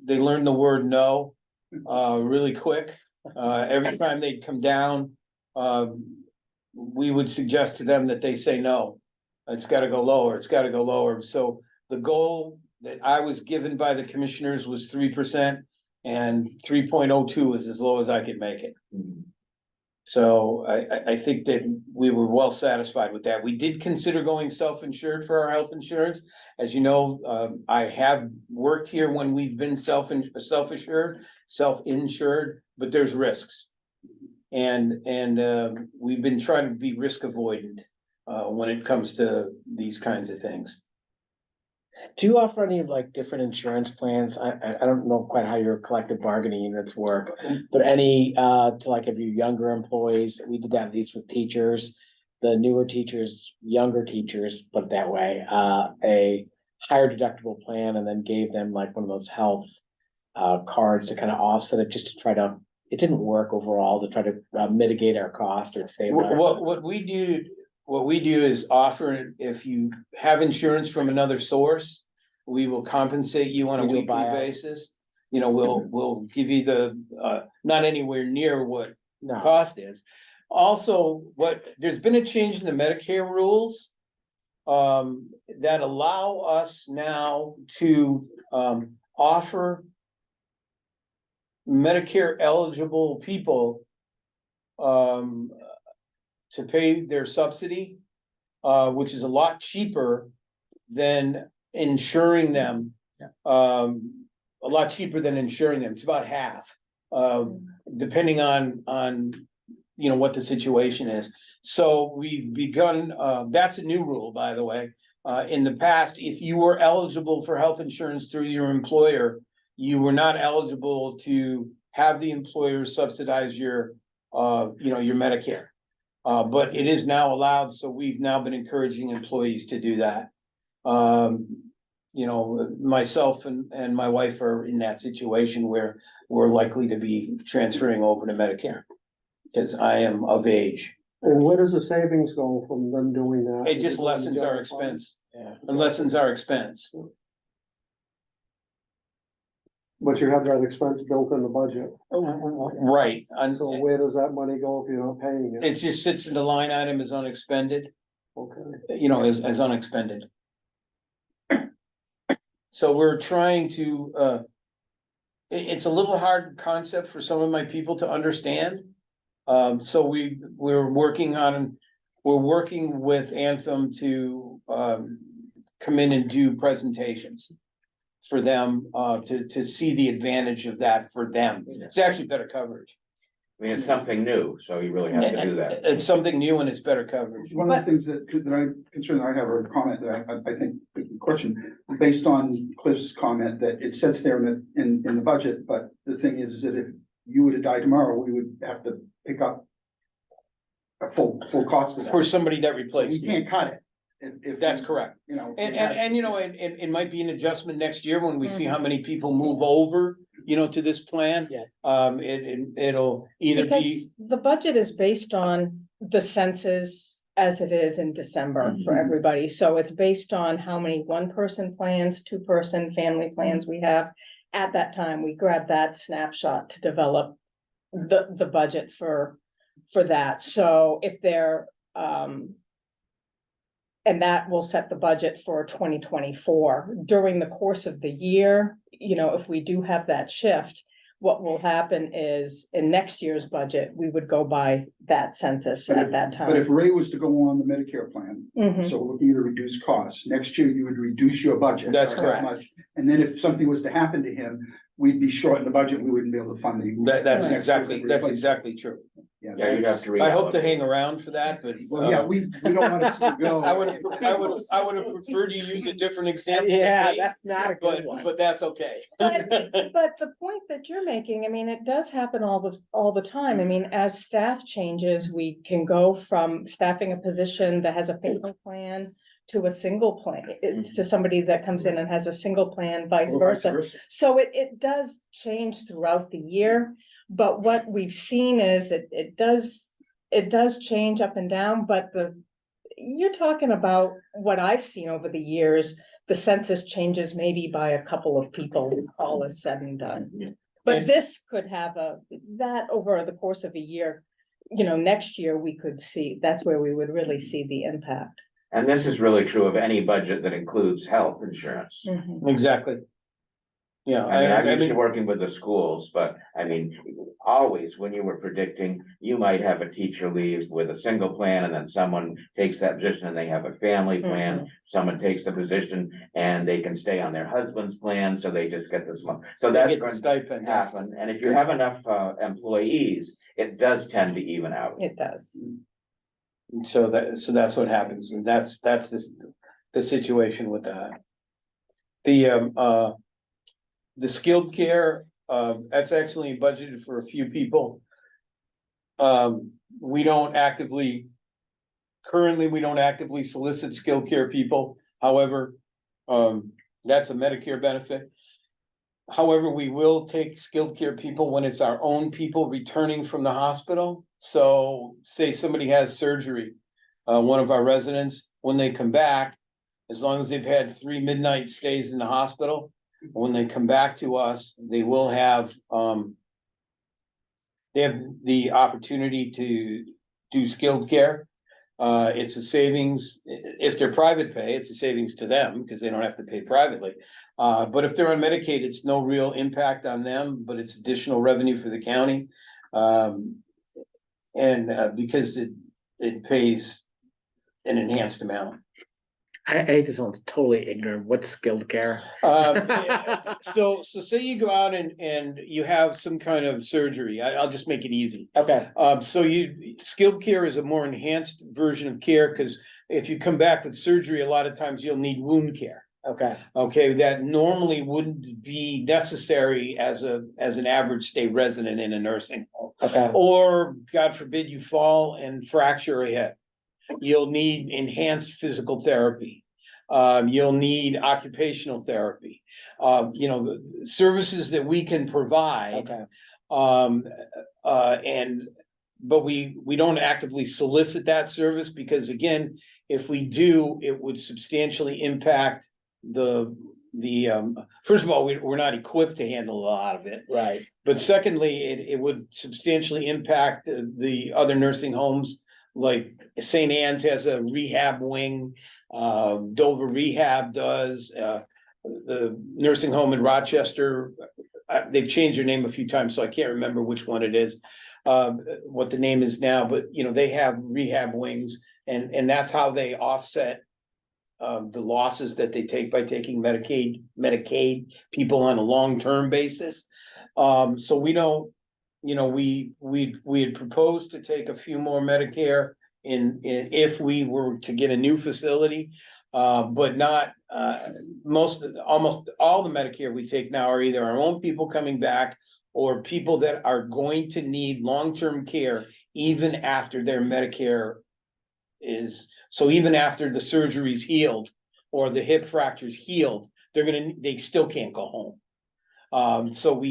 They learned the word no, really quick. Every time they'd come down, we would suggest to them that they say no. It's gotta go lower, it's gotta go lower. So the goal that I was given by the commissioners was 3%, and 3.02 is as low as I could make it. So I think that we were well satisfied with that. We did consider going self-insured for our health insurance. As you know, I have worked here when we've been self-insured, but there's risks. And we've been trying to be risk avoidant when it comes to these kinds of things. Do you offer any like different insurance plans? I don't know quite how your collective bargaining units work, but any to like if you younger employees, we did that at least with teachers, the newer teachers, younger teachers, put it that way, a higher deductible plan, and then gave them like one of those health cards to kind of offset it, just to try to, it didn't work overall, to try to mitigate our cost or save. What we do is offer, if you have insurance from another source, we will compensate you on a We do a weekly buyout. basis. We'll give you the, not anywhere near what No, cost is. Also, there's been a change in the Medicare rules that allow us now to offer Medicare eligible people to pay their subsidy, which is a lot cheaper than insuring them. A lot cheaper than insuring them. It's about half, depending on what the situation is. So we've begun, that's a new rule, by the way. In the past, if you were eligible for health insurance through your employer, you were not eligible to have the employer subsidize your Medicare. But it is now allowed, so we've now been encouraging employees to do that. Myself and my wife are in that situation where we're likely to be transferring over to Medicare, because I am of age. And where does the savings go from them doing that? It just lessens our expense. Yeah, it lessens our expense. But you have that expense built in the budget, Right, so where does that money go if you're not paying it? it just sits in the line item as unexpended, Okay, as unexpended. So we're trying to, it's a little hard concept for some of my people to understand. So we're working with Anthem to come in and do presentations for them, to see the advantage of that for them. It's actually better coverage. I mean, it's something new, so you really have to do that. It's something new and it's better coverage. One of the things that concern I have, or a comment that I think, question, based on Cliff's comment that it sits there in the budget, but the thing is that if you were to die tomorrow, we would have to pick up a full cost of that. For somebody that So we replaced me. can't cut it. If That's correct. You know. And you know, it might be an adjustment next year when we see how many people move over, you know, to this plan. Yeah. It'll either be, Because the budget is based on the census as it is in December for everybody. So it's based on how many one-person plans, two-person family plans we have. At that time, we grab that snapshot to develop the budget for that. So if they're, and that will set the budget for 2024. During the course of the year, you know, if we do have that shift, what will happen is in next year's budget, we would go by that census But at that But if time. Ray was to go on the Medicare plan, Mhm. so we're looking at a reduced cost, next year you would reduce your budget. That's by that correct. much. And then if something was to happen to him, we'd be short in the budget, we wouldn't be able to fund the. that's next exactly, person that's replacement. exactly true. Yeah, you'd have to. I hope to hang around for that, but. Well, yeah, we don't want to see it go. I would have preferred you use a different example. than Yeah, me, that's not a good one. But that's okay. But the point that you're making, I mean, it does happen all the time. I mean, as staff changes, we can go from staffing a position that has a family plan to a single plan. It's to somebody that comes in and has a single plan, vice Or versa. So it does change throughout the year, but what we've seen is it does change up and down, but you're talking about what I've seen over the years, the census changes maybe by a couple of people, all is said and done. But And- this could have that over the course of a year, you know, next year we could see, that's where we would really see the impact. And this is really true of any budget that includes health insurance. Exactly. Yeah, I mean, I'm I used to mean, working with the schools, but I mean, always when you were predicting, you might have a teacher leave with a single plan and then someone takes that position and they have a family plan. Someone takes the position and they can stay on their husband's plan, so they just get this month. So they that's get the going to stipend. yes. happen. And if you have enough employees, it does tend to even out. It does. So that's what happens, and that's the situation with that. The skilled care, that's actually budgeted for a few people. We don't actively, currently, we don't actively solicit skilled care people, however, that's a Medicare benefit. However, we will take skilled care people when it's our own people returning from the hospital. So say somebody has surgery, one of our residents, when they come back, as long as they've had 3 midnight stays in the hospital, when they come back to us, they will have, they have the opportunity to do skilled care. It's a savings, if they're private pay, it's a savings to them because they don't have to pay privately. But if they're on Medicaid, it's no real impact on them, but it's additional revenue for the county. And because it pays an enhanced amount. I just sound totally ignorant. What's skilled care? So say you go out and you have some kind of surgery, I'll just make it easy. Okay, So skilled care is a more enhanced version of care, because if you come back with surgery, a lot of times you'll need wound care. okay, Okay, that normally wouldn't be necessary as an average state resident in a nursing home. okay, Or, God forbid, you fall and fracture a hip. You'll need enhanced physical therapy. You'll need occupational therapy. The services that we can provide. okay. But we don't actively solicit that service because, again, if we do, it would substantially impact first of all, we're not equipped to handle a lot of it. Right. But secondly, it would substantially impact the other nursing homes. Like St. Anne's has a rehab wing, Dover Rehab does, the nursing home in Rochester. They've changed their name a few times, so I can't remember which one it is, what the name is now, but they have rehab wings, and that's how they offset the losses that they take by taking Medicaid people on a long-term basis. So we don't you know, we had proposed to take a few more Medicare if we were to get a new facility. But not, almost all the Medicare we take now are either our own people coming back or people that are going to need long-term care even after their Medicare so even after the surgery's healed or the hip fracture's healed, they still can't go home. So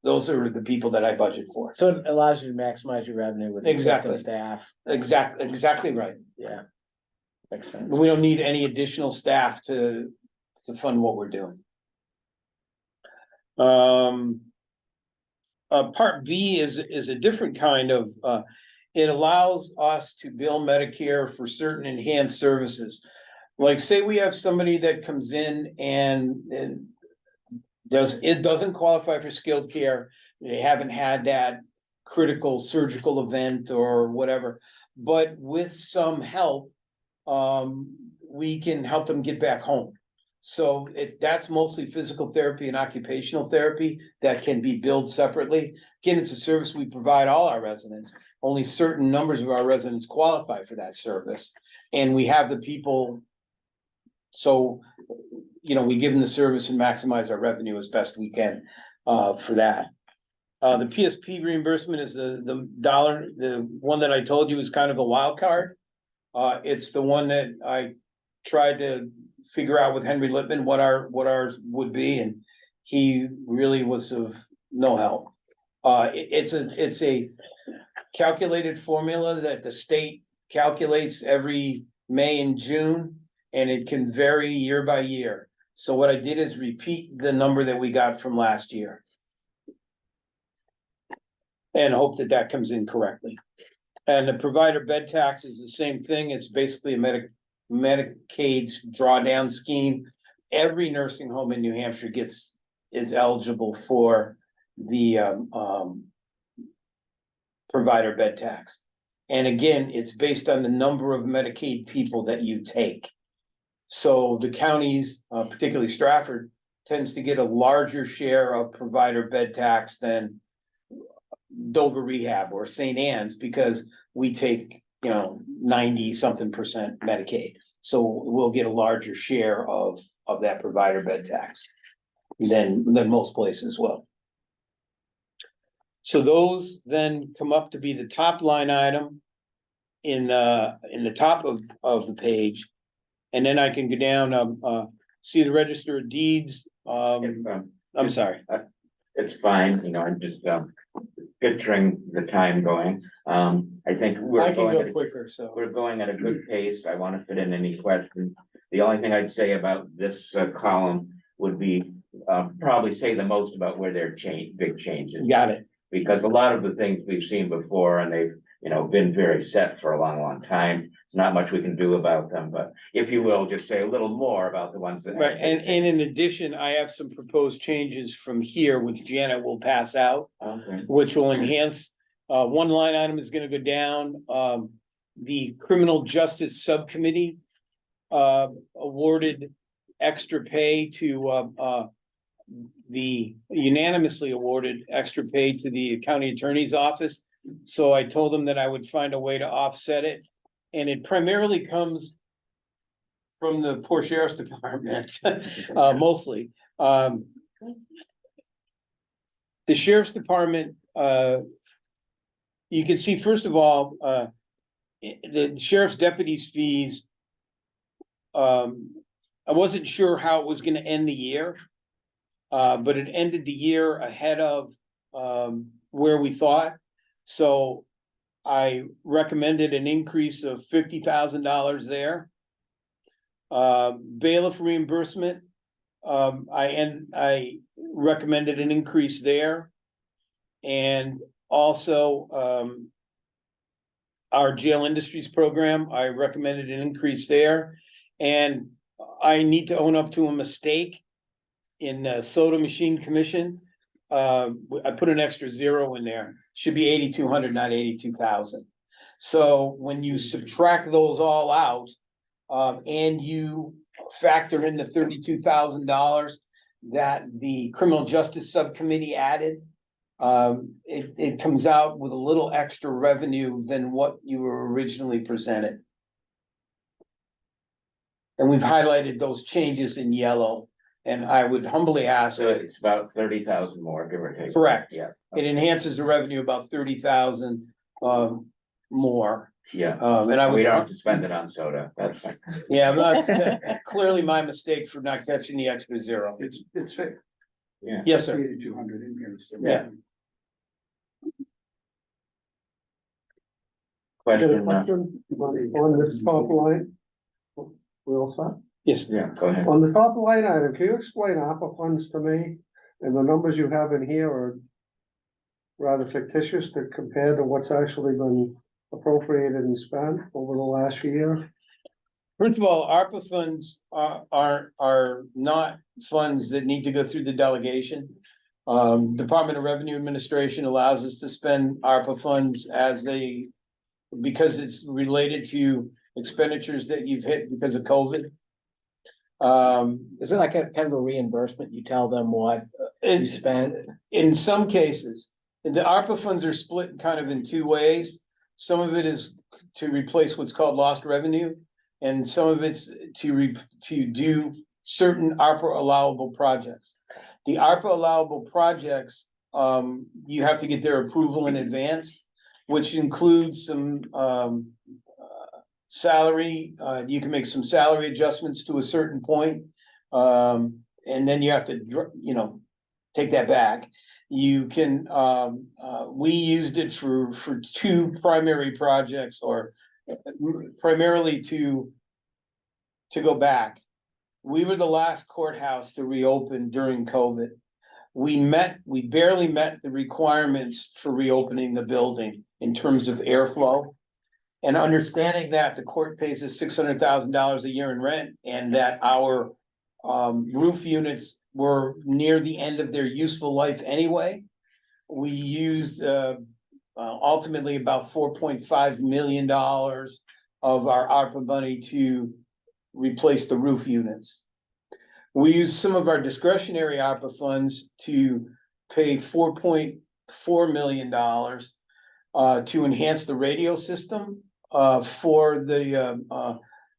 those are the people that I budget for. So it allows you to maximize your revenue with Exactly. existing staff. Exactly right. Yeah. Makes sense. We don't need any additional staff to fund what we're doing. Part B is a different kind of, it allows us to bill Medicare for certain enhanced services. Like, say we have somebody that comes in and doesn't qualify for skilled care. They haven't had that critical surgical event or whatever, but with some help, we can help them get back home. So that's mostly physical therapy and occupational therapy that can be billed separately. Again, it's a service we provide all our residents. Only certain numbers of our residents qualify for that service. And we have the people. So, you know, we give them the service and maximize our revenue as best we can, for that. The PSP reimbursement is the one that I told you is kind of a wild card. It's the one that I tried to figure out with Henry Lippman what ours would be, and he really was of no help. It's a calculated formula that the state calculates every May and June, and it can vary year by year. So what I did is repeat the number that we got from last year. And hope that comes in correctly. And the provider bed tax is the same thing. It's basically a Medicaid's drawdown scheme. Every nursing home in New Hampshire is eligible for the provider bed tax. And again, it's based on the number of Medicaid people that you take. So the counties, particularly Stratford, tends to get a larger share of provider bed tax than Dover Rehab or St. Anne's, because we take, 90-something% Medicaid. So we'll get a larger share of that provider bed tax than most places will. So those then come up to be the top line item in the top of the page. And then I can go down, see the register of deeds. I'm sorry. It's fine, I'm just picturing the time going. I think I can go quicker, so. we're going at a good pace. I want to fit in any questions. The only thing I'd say about this column would be probably say the most about where there are big changes. Got it. Because a lot of the things we've seen before, and they've been very set for a long time. There's not much we can do about them, but if you will, just say a little more about the ones that. Right, and in addition, I have some proposed changes from here, which Janet will pass out, Okay. which will enhance. One line item is gonna go down, the Criminal Justice Subcommittee awarded extra pay to unanimously awarded extra pay to the county attorney's office. So I told them that I would find a way to offset it. And it primarily comes from the poor sheriff's department, mostly. The sheriff's department, you can see, first of all, the sheriff's deputies' fees. I wasn't sure how it was gonna end the year. But it ended the year ahead of where we thought. So I recommended an increase of $50,000 there. Bailiff reimbursement, I recommended an increase there. And also our jail industries program, I recommended an increase there. And I need to own up to a mistake in the soda machine commission. I put an extra 0 in there. Should be 8,200, not 82,000. So when you subtract those all out, and you factor in the $32,000 that the Criminal Justice Subcommittee added, it comes out with a little extra revenue than what you were originally presented. And we've highlighted those changes in yellow, and I would humbly ask, So it's about 30,000 more, give or take. correct, Yeah, it enhances the revenue about 30,000, more. yeah. And I We would, don't have to spend it on soda, that's. yeah, that's clearly my mistake for not catching the extra zero. It's fair. Yeah. Yes, sir. 200 in here. So. Yeah. Got a Question, question on this top line? We all set? Yes. yeah, go ahead. On the top line item, can you explain ARPA funds to me? And the numbers you have in here are rather fictitious to compare to what's actually been appropriated and spent over the last year. First of all, ARPA funds are not funds that need to go through the delegation. Department of Revenue Administration allows us to spend ARPA funds because it's related to expenditures that you've hit because of COVID. Is it like a kind of a reimbursement? You tell them what you spent? In some cases, the ARPA funds are split kind of in two ways. Some of it is to replace what's called lost revenue, and some of it's to do certain ARPA allowable projects. The ARPA allowable projects, you have to get their approval in advance, which includes some salary. You can make some salary adjustments to a certain point, and then you have to, take that back. You can, we used it for two primary projects, or primarily to go back. We were the last courthouse to reopen during COVID. We barely met the requirements for reopening the building in terms of airflow. And understanding that the court pays us $600,000 a year in rent, and that our roof units were near the end of their useful life anyway, we used ultimately about $4.5 million of our ARPA money to replace the roof units. We used some of our discretionary ARPA funds to pay $4.4 million to enhance the radio system for the,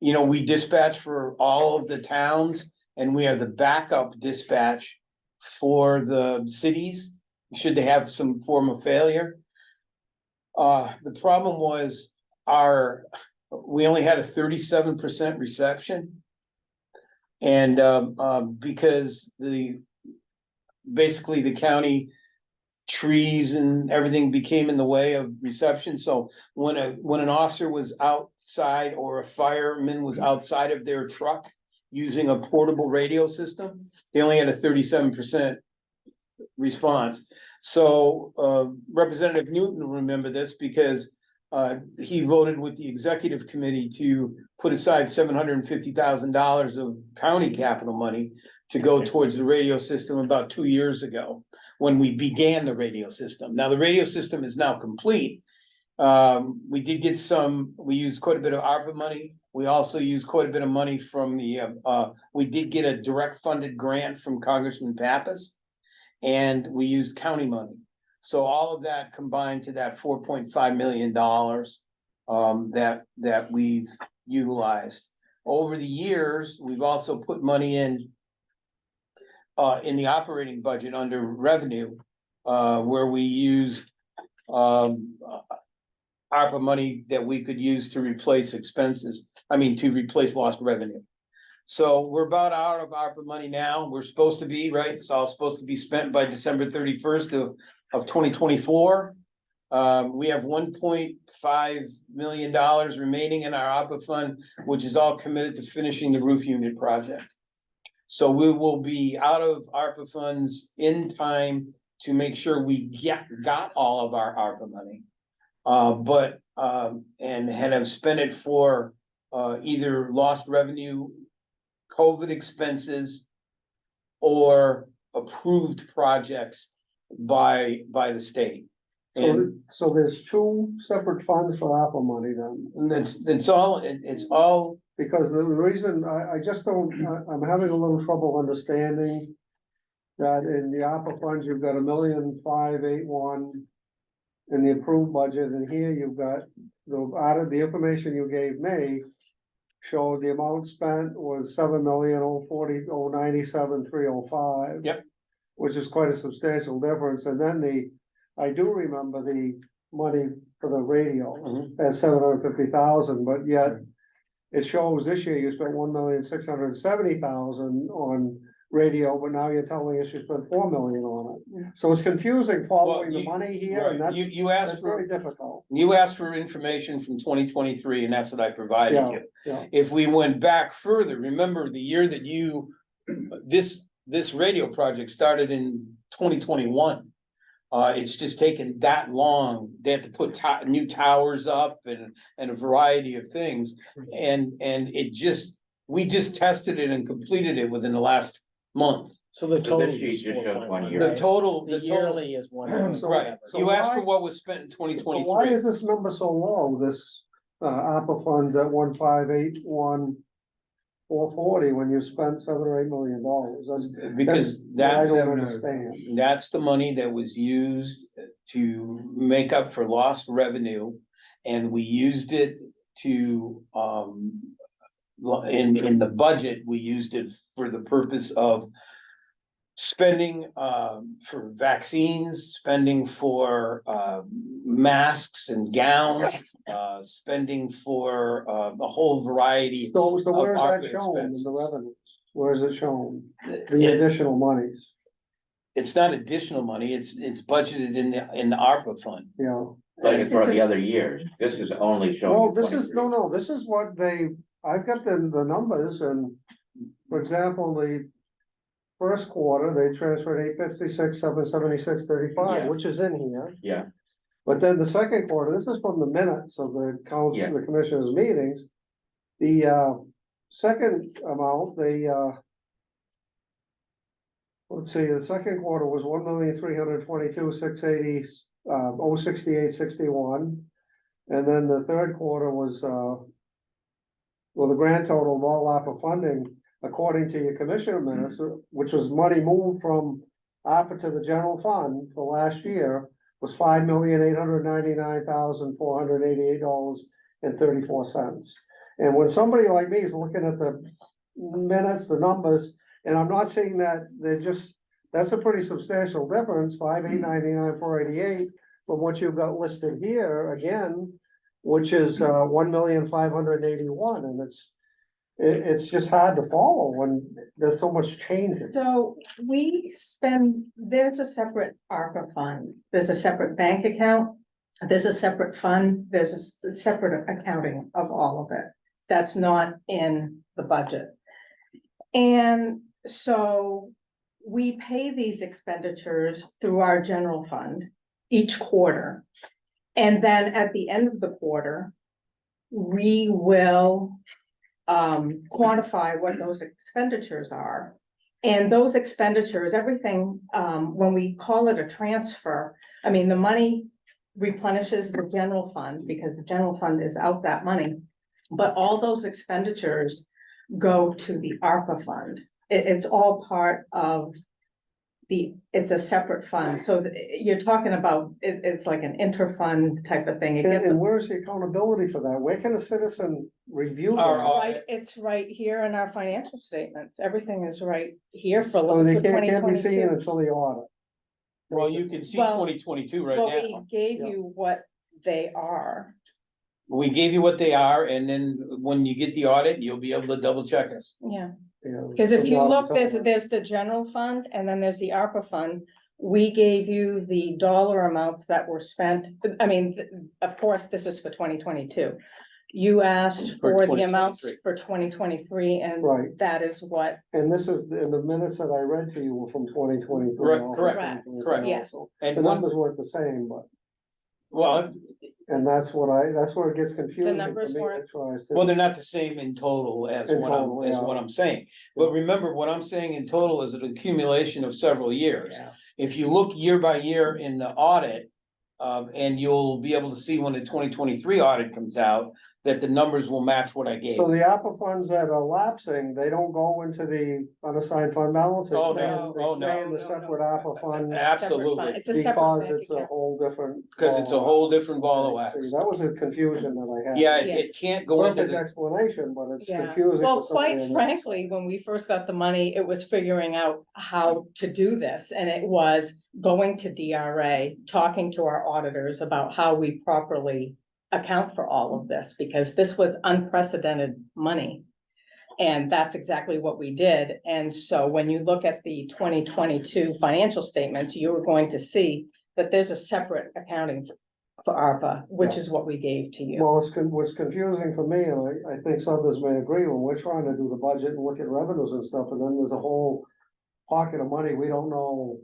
we dispatch for all of the towns, and we are the backup dispatch for the cities, should they have some form of failure. The problem was we only had a 37% reception. And because basically the county trees and everything became in the way of reception. So when an officer was outside, or a fireman was outside of their truck using a portable radio system, they only had a 37% response. So Representative Newton will remember this, because he voted with the executive committee to put aside $750,000 of county capital money to go towards the radio system about 2 years ago, when we began the radio system. Now, the radio system is now complete. We did get we used quite a bit of ARPA money. We also used quite a bit of money from we did get a direct funded grant from Congressman Pappas, and we used county money. So all of that combined to that $4.5 million that we've utilized. Over the years, we've also put money in the operating budget under revenue, where we used ARPA money that we could use to replace to replace lost revenue. So we're about out of ARPA money now. We're supposed to be, right? It's all supposed to be spent by December 31st of 2024. We have $1.5 million remaining in our ARPA fund, which is all committed to finishing the roof unit project. So we will be out of ARPA funds in time to make sure we got all of our ARPA money. And have spent it for either lost revenue, COVID expenses, or approved projects by the state. So there's two separate funds for ARPA money then? And it's all, Because the reason, I just don't, I'm having a little trouble understanding that in the ARPA funds, you've got 1,581,000 in the approved budget, and here you've got, out of the information you gave me, showed the amount spent was 7,040,097,305. Yep. Which is quite a substantial difference, and then I do remember the money for the radio at 750,000, but yet it shows this year you spent 1,670,000 on radio, but now you're telling us you spent 4 million on it. So it's confusing following the money here, and that's, You asked that's for, very difficult. you asked for information from 2023, and that's what I provided Yeah, you. yeah. If we went back further, remember the year that this radio project started in 2021. It's just taken that long. They had to put new towers up and a variety of things. And we just tested it and completed it within the last month. So the So total. this sheet is just shows 4.1, 1 year. The right? total, The yearly is one. right, So you asked for why- what was spent in So 2023. why is this number so low, this ARPA funds at 1,581,440 when you spent $7 or $8 million? Because What I that, don't understand. that's the money that was used to make up for lost revenue. And we used it to, in the budget, we used it for the purpose of spending, for vaccines, spending for, masks and gowns, spending for, a whole variety. So of where's that ARPA shown in expenses. the revenues? Where is it shown? The It- additional monies, It's not additional money, it's budgeted in the ARPA fund. you know? Like it's for It's a- the other years. This is only showing. Well, this is, 23. no, this is what I've got the numbers and, for example, the first quarter, they transferred 856, 776.35, Yeah. which is in here. Yeah. But then the second quarter, this is from the minutes of the council, Yeah. the commissioners' meetings. The second amount, let's see, the second quarter was 1,322,680, 068.61. And then the third quarter was, well, the grand total of all ARPA funding, according to your commissioner minutes, which was money moved from ARPA to the general fund for last year, was $5,899,488.34. And when somebody like me is looking at the minutes, the numbers, and I'm not saying that that's a pretty substantial difference, 5,899,488 from what you've got listed here again, which is 1,581,000, and it's just hard to follow when there's so much changes. So there's a separate ARPA fund, there's a separate bank account, there's a separate fund, there's a separate accounting of all of it. That's not in the budget. And so we pay these expenditures through our general fund each quarter. And then at the end of the quarter, we will quantify what those expenditures are. And those expenditures, everything, when we call it a transfer, I mean, the money replenishes the general fund because the general fund is out that money. But all those expenditures go to the ARPA fund. It's all part of it's a separate fund. So you're talking about, it's like an interfund type of thing. It gets. And where's the accountability for that? Where can a citizen review Our that? Right, it's right here in our financial statements. Everything is right here for So they can't be 2022. seen until the audit. Well, you can see Well, 2022 right Well, we now. gave Yeah. you what they are. We gave you what they are, and then when you get the audit, you'll be able to double check us. Yeah, you know, because if but you not look, until- there's the general fund and then there's the ARPA fund. We gave you the dollar amounts that were spent. I mean, of course, this is for 2022. You asked For for the amounts 2023. for 2023 and Right. that is what, And this is, in the minutes that I read to you were from 2023. Correct, correct. Yes. The And one, numbers weren't the same, but, well, and that's where it gets confusing. for numbers me. weren't- It tries to- well, they're not the same in total as In what total, I'm, as yeah. what I'm saying. But remember, what I'm saying in total is an accumulation of several years. Yeah. If you look year by year in the audit, and you'll be able to see when the 2023 audit comes out, that the numbers will match what I gave. So the ARPA funds that are lapsing, they don't go into the unassigned fund balance, they Oh, stay no. in, Oh, they stay no. in the separate ARPA fund. Absolutely, It's a separate Because bank it's a account. whole different. because it's a whole different ball of wax. See, that was a confusion that I had. Yeah, Yeah. it can't go into Perfect the, explanation, but it's Yeah, confusing. well, for somebody quite else. frankly, when we first got the money, it was figuring out how to do this, and it was going to DRA, talking to our auditors about how we properly account for all of this, because this was unprecedented money. And that's exactly what we did, and so when you look at the 2022 financial statements, you are going to see that there's a separate accounting for ARPA, which Yeah. is what we gave to you. Well, what's confusing for me, and I think some others may agree, when we're trying to do the budget and look at revenues and stuff, and then there's a whole pocket of money, we don't know.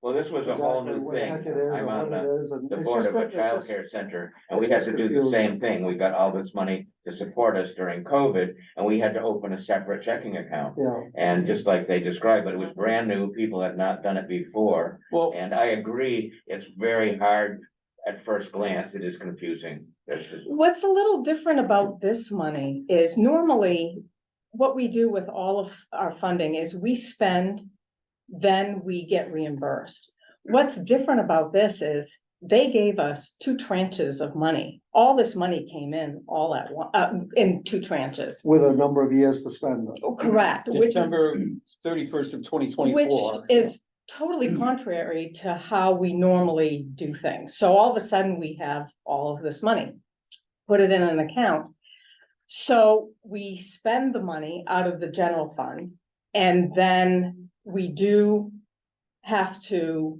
Well, this was a whole exactly new what the thing. heck it is I'm or on what it is, and the it's board just of a it's just- childcare center, and we had to do the same thing. We got all this money to support us during COVID, and we had to open a separate checking account. Yeah, And just like they described, but it was brand new, people had not done it before. well, And I agree, it's very hard at first glance, it is confusing. There's just, What's a little different about this money is normally what we do with all of our funding is we spend, then we get reimbursed. What's different about this is they gave us 2 tranches of money. All this money came in all at one, in 2 tranches. with a number of years to spend it. Correct, which December 31st of twenty Which twenty-four. is totally contrary to how we normally do things. So all of a sudden, we have all of this money, put it in an account. So we spend the money out of the general fund, and then we do have to,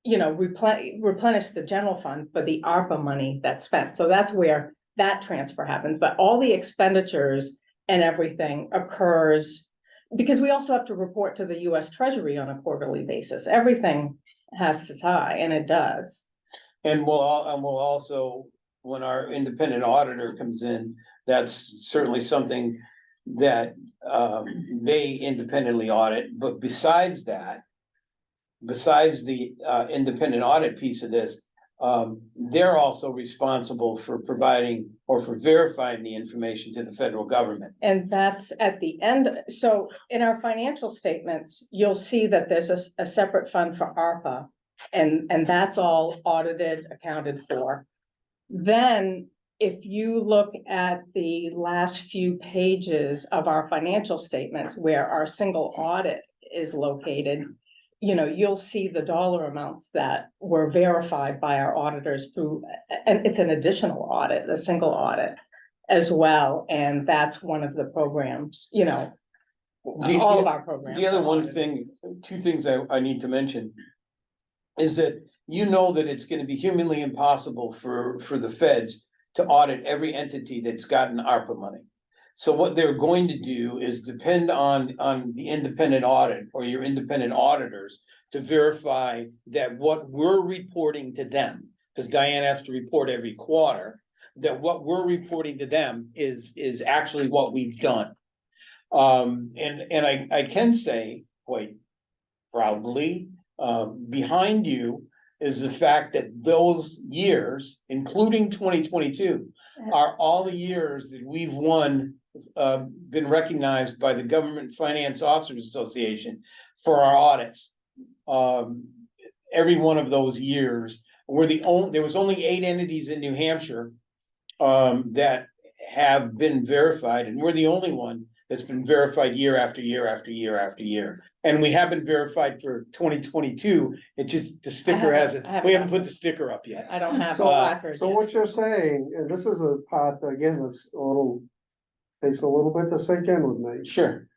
replenish the general fund for the ARPA money that's spent. So that's where that transfer happens, but all the expenditures and everything occurs because we also have to report to the US Treasury on a quarterly basis. Everything has to tie, and it does. And we'll also, when our independent auditor comes in, that's certainly something that they independently audit, but besides that. Besides the independent audit piece of this, they're also responsible for providing or for verifying the information to the federal government. And that's at the end. So in our financial statements, you'll see that there's a separate fund for ARPA. And that's all audited, accounted for. Then if you look at the last few pages of our financial statements where our single audit is located, you'll see the dollar amounts that were verified by our auditors through, and it's an additional audit, a single audit as well. And that's one of the programs, all of our programs. The other are one audited. thing, 2 things I need to mention. Is that that it's gonna be humanly impossible for the feds to audit every entity that's gotten ARPA money. So what they're going to do is depend on the independent audit or your independent auditors to verify that what we're reporting to them, because Diane has to report every quarter, that what we're reporting to them is actually what we've done. And I can say quite proudly, behind you is the fact that those years, including 2022, are all the years that we've been recognized by the Government Finance Officers Association for our audits. Every one of those years, there was only 8 entities in New Hampshire that have been verified, and we're the only one that's been verified year after year after year after year. And we have been verified for 2022, it just, the sticker hasn't, we haven't put the sticker up yet. I don't have a So, record so yet. what you're saying, and this is a part, again, that's takes a little bit to sink in with me. Sure,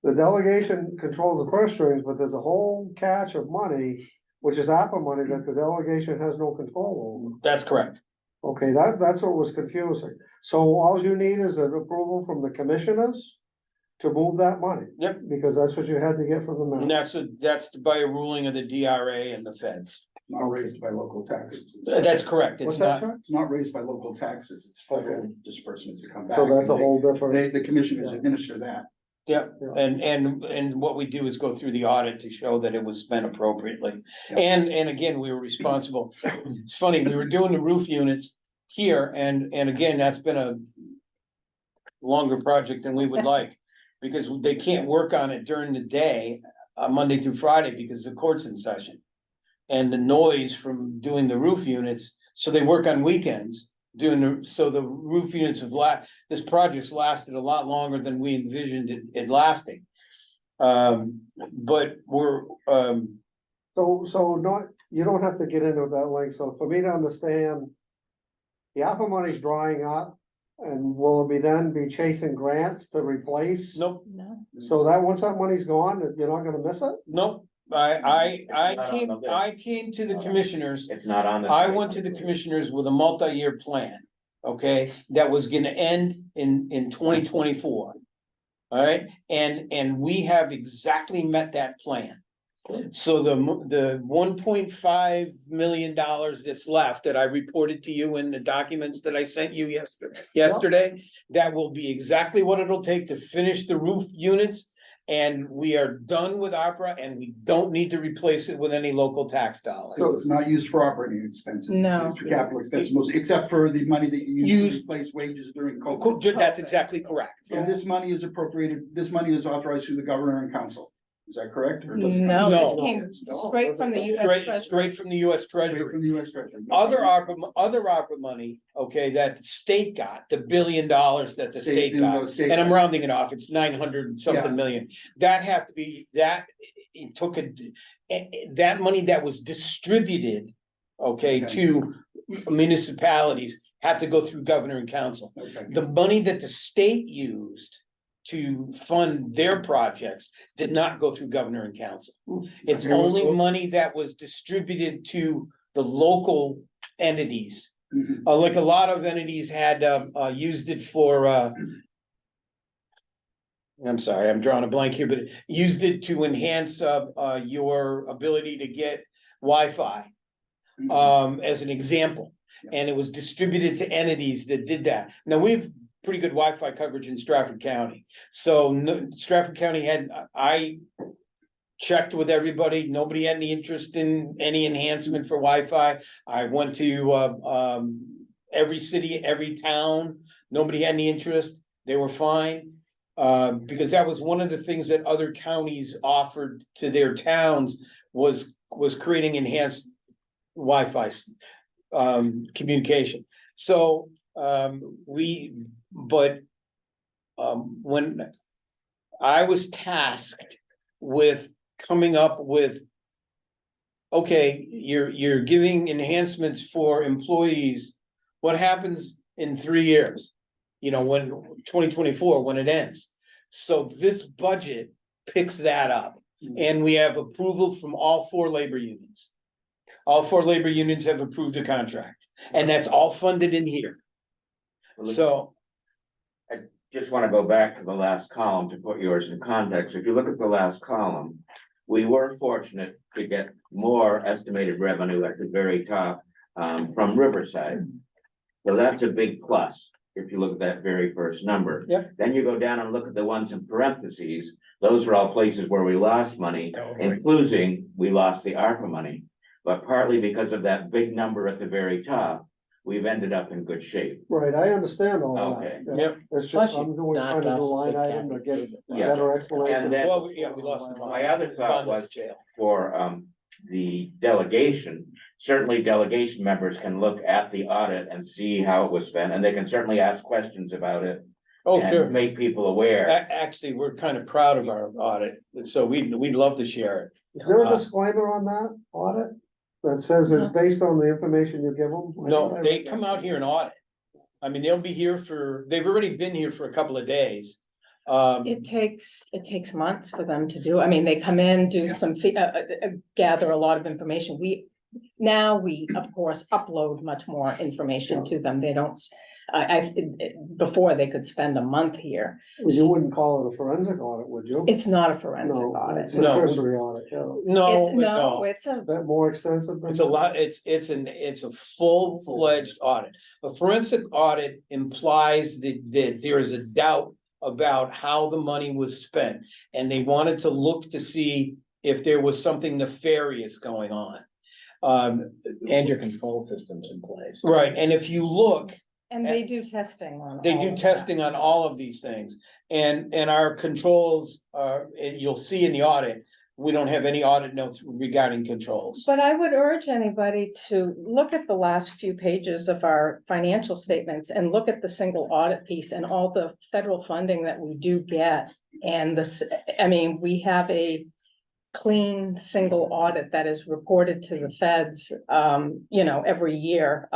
The delegation controls the purse strings, but there's a whole catch of money, which is ARPA money that the delegation has no control over. that's correct. Okay, that's what was confusing. So all you need is an approval from the commissioners to move that money. Yep. Because that's what you had to get from the And mayor. that's by a ruling of the DRA and the feds. Not raised by local taxes. That's correct, it's What's that, not, Chuck? It's not raised by local taxes, it's federal disbursements that come back. So that's a and whole different, the commissioners Yeah. administer that. yeah, Yeah. and what we do is go through the audit to show that it was spent appropriately. Yeah. And again, we were responsible, it's funny, we were doing the roof units, here, and again, that's been a longer project than we would like, because they can't work on it during the day, Monday through Friday, because the court's in session. And the noise from doing the roof units, so they work on weekends, so the roof units this project's lasted a lot longer than we envisioned it lasting. But we're, So not, you don't have to get into that length, so for me to understand. The ARPA money's drying up, and will it then be chasing grants to replace? nope, No. So that, once that money's gone, you're not gonna miss it? nope, I came to the commissioners. It's not on the. I went to the commissioners with a multi-year plan, okay, that was gonna end in 2024. All right, and we have exactly met that plan. So the $1.5 million that's left that I reported to you in the documents that I sent you yesterday, that will be exactly what it'll take to finish the roof units. And we are done with opera, and we don't need to replace it with any local tax dollars. So it's not used for operating expenses. it's No. used for capital expenses, mostly, except for the money that you use Use- to replace wages during COVID. That's exactly correct. And this money is appropriated, this money is authorized through the governor and council. Is that correct? Or does it come- No, this No. came straight from the US Treasury. Straight from the US Straight Treasury. from the US Treasury. Other ARPA money, okay, that the state got, the $1 billion that the state got, and I'm rounding it off, it's 900 and Yeah. something million. That have to be, it took that money that was distributed, okay, Okay. to municipalities, had to go through governor and council. Okay. The money that the state used to fund their projects did not go through governor and council. It's Okay, well, only well- money that was distributed to the local entities. Mhm. Like a lot of entities had, used it for, I'm sorry, I'm drawing a blank here, but used it to enhance, your ability to get Wi-Fi, as an example. And it was distributed to entities that did that. Now, we have pretty good Wi-Fi coverage in Stratford County. So Stratford County I checked with everybody. Nobody had any interest in any enhancement for Wi-Fi. I went to, every city, every town. Nobody had any interest. They were fine. Because that was one of the things that other counties offered to their towns was creating enhanced Wi-Fi communication. So when I was tasked with coming up with, okay, you're giving enhancements for employees, what happens in 3 years? You know, when 2024, when it ends. So this budget picks that up, and we have approval from all 4 labor unions. All 4 labor unions have approved a contract, and that's all funded in here. So, Just want to go back to the last column to put yours in context. If you look at the last column, we were fortunate to get more estimated revenue at the very top from Riverside. So that's a big plus, if you look at that very first number. Yep. Then you go down and look at the ones in parentheses. Those are all places where we lost money, including we lost the ARPA money. But partly because of that big number at the very top, we've ended up in good shape. Right, I understand all Okay. that. Yep. It's Plus just, you I'm doing, knocked trying to do off some line big item to categories. get Yeah. better explanation. And then- well, yeah, we lost the. My other thought bond at the was jail. for the delegation, certainly delegation members can look at the audit and see how it was spent, and they can certainly ask questions about it. Oh, and sure. Make people aware. Actually, we're kind of proud of our audit, so we'd love to share it. Is there a disclaimer on that audit that says it's based on the information you give them? No, they come out here and audit. I mean, they'll be here they've already been here for a couple of days. It takes months for them to do. I mean, they come in, do some, gather a lot of information. We, of course, upload much more information to them. They don't, before they could spend a month here. You wouldn't call it a forensic audit, would you? It's not a forensic No, audit. it's a No. cursory audit, yeah. No, It's a, Is that more extensive than? it's a lot, it's a full-fledged audit. A forensic audit implies that there is a doubt about how the money was spent, and they wanted to look to see if there was something nefarious going on. And your control systems in place. right, and if you look, And they do testing on. they all do of that. testing on all of these things. And our controls are, and you'll see in the audit, we don't have any audit notes regarding controls. But I would urge anybody to look at the last few pages of our financial statements and look at the single audit piece and all the federal funding that we do get. And this, I mean, we have a clean single audit that is reported to the feds, every year.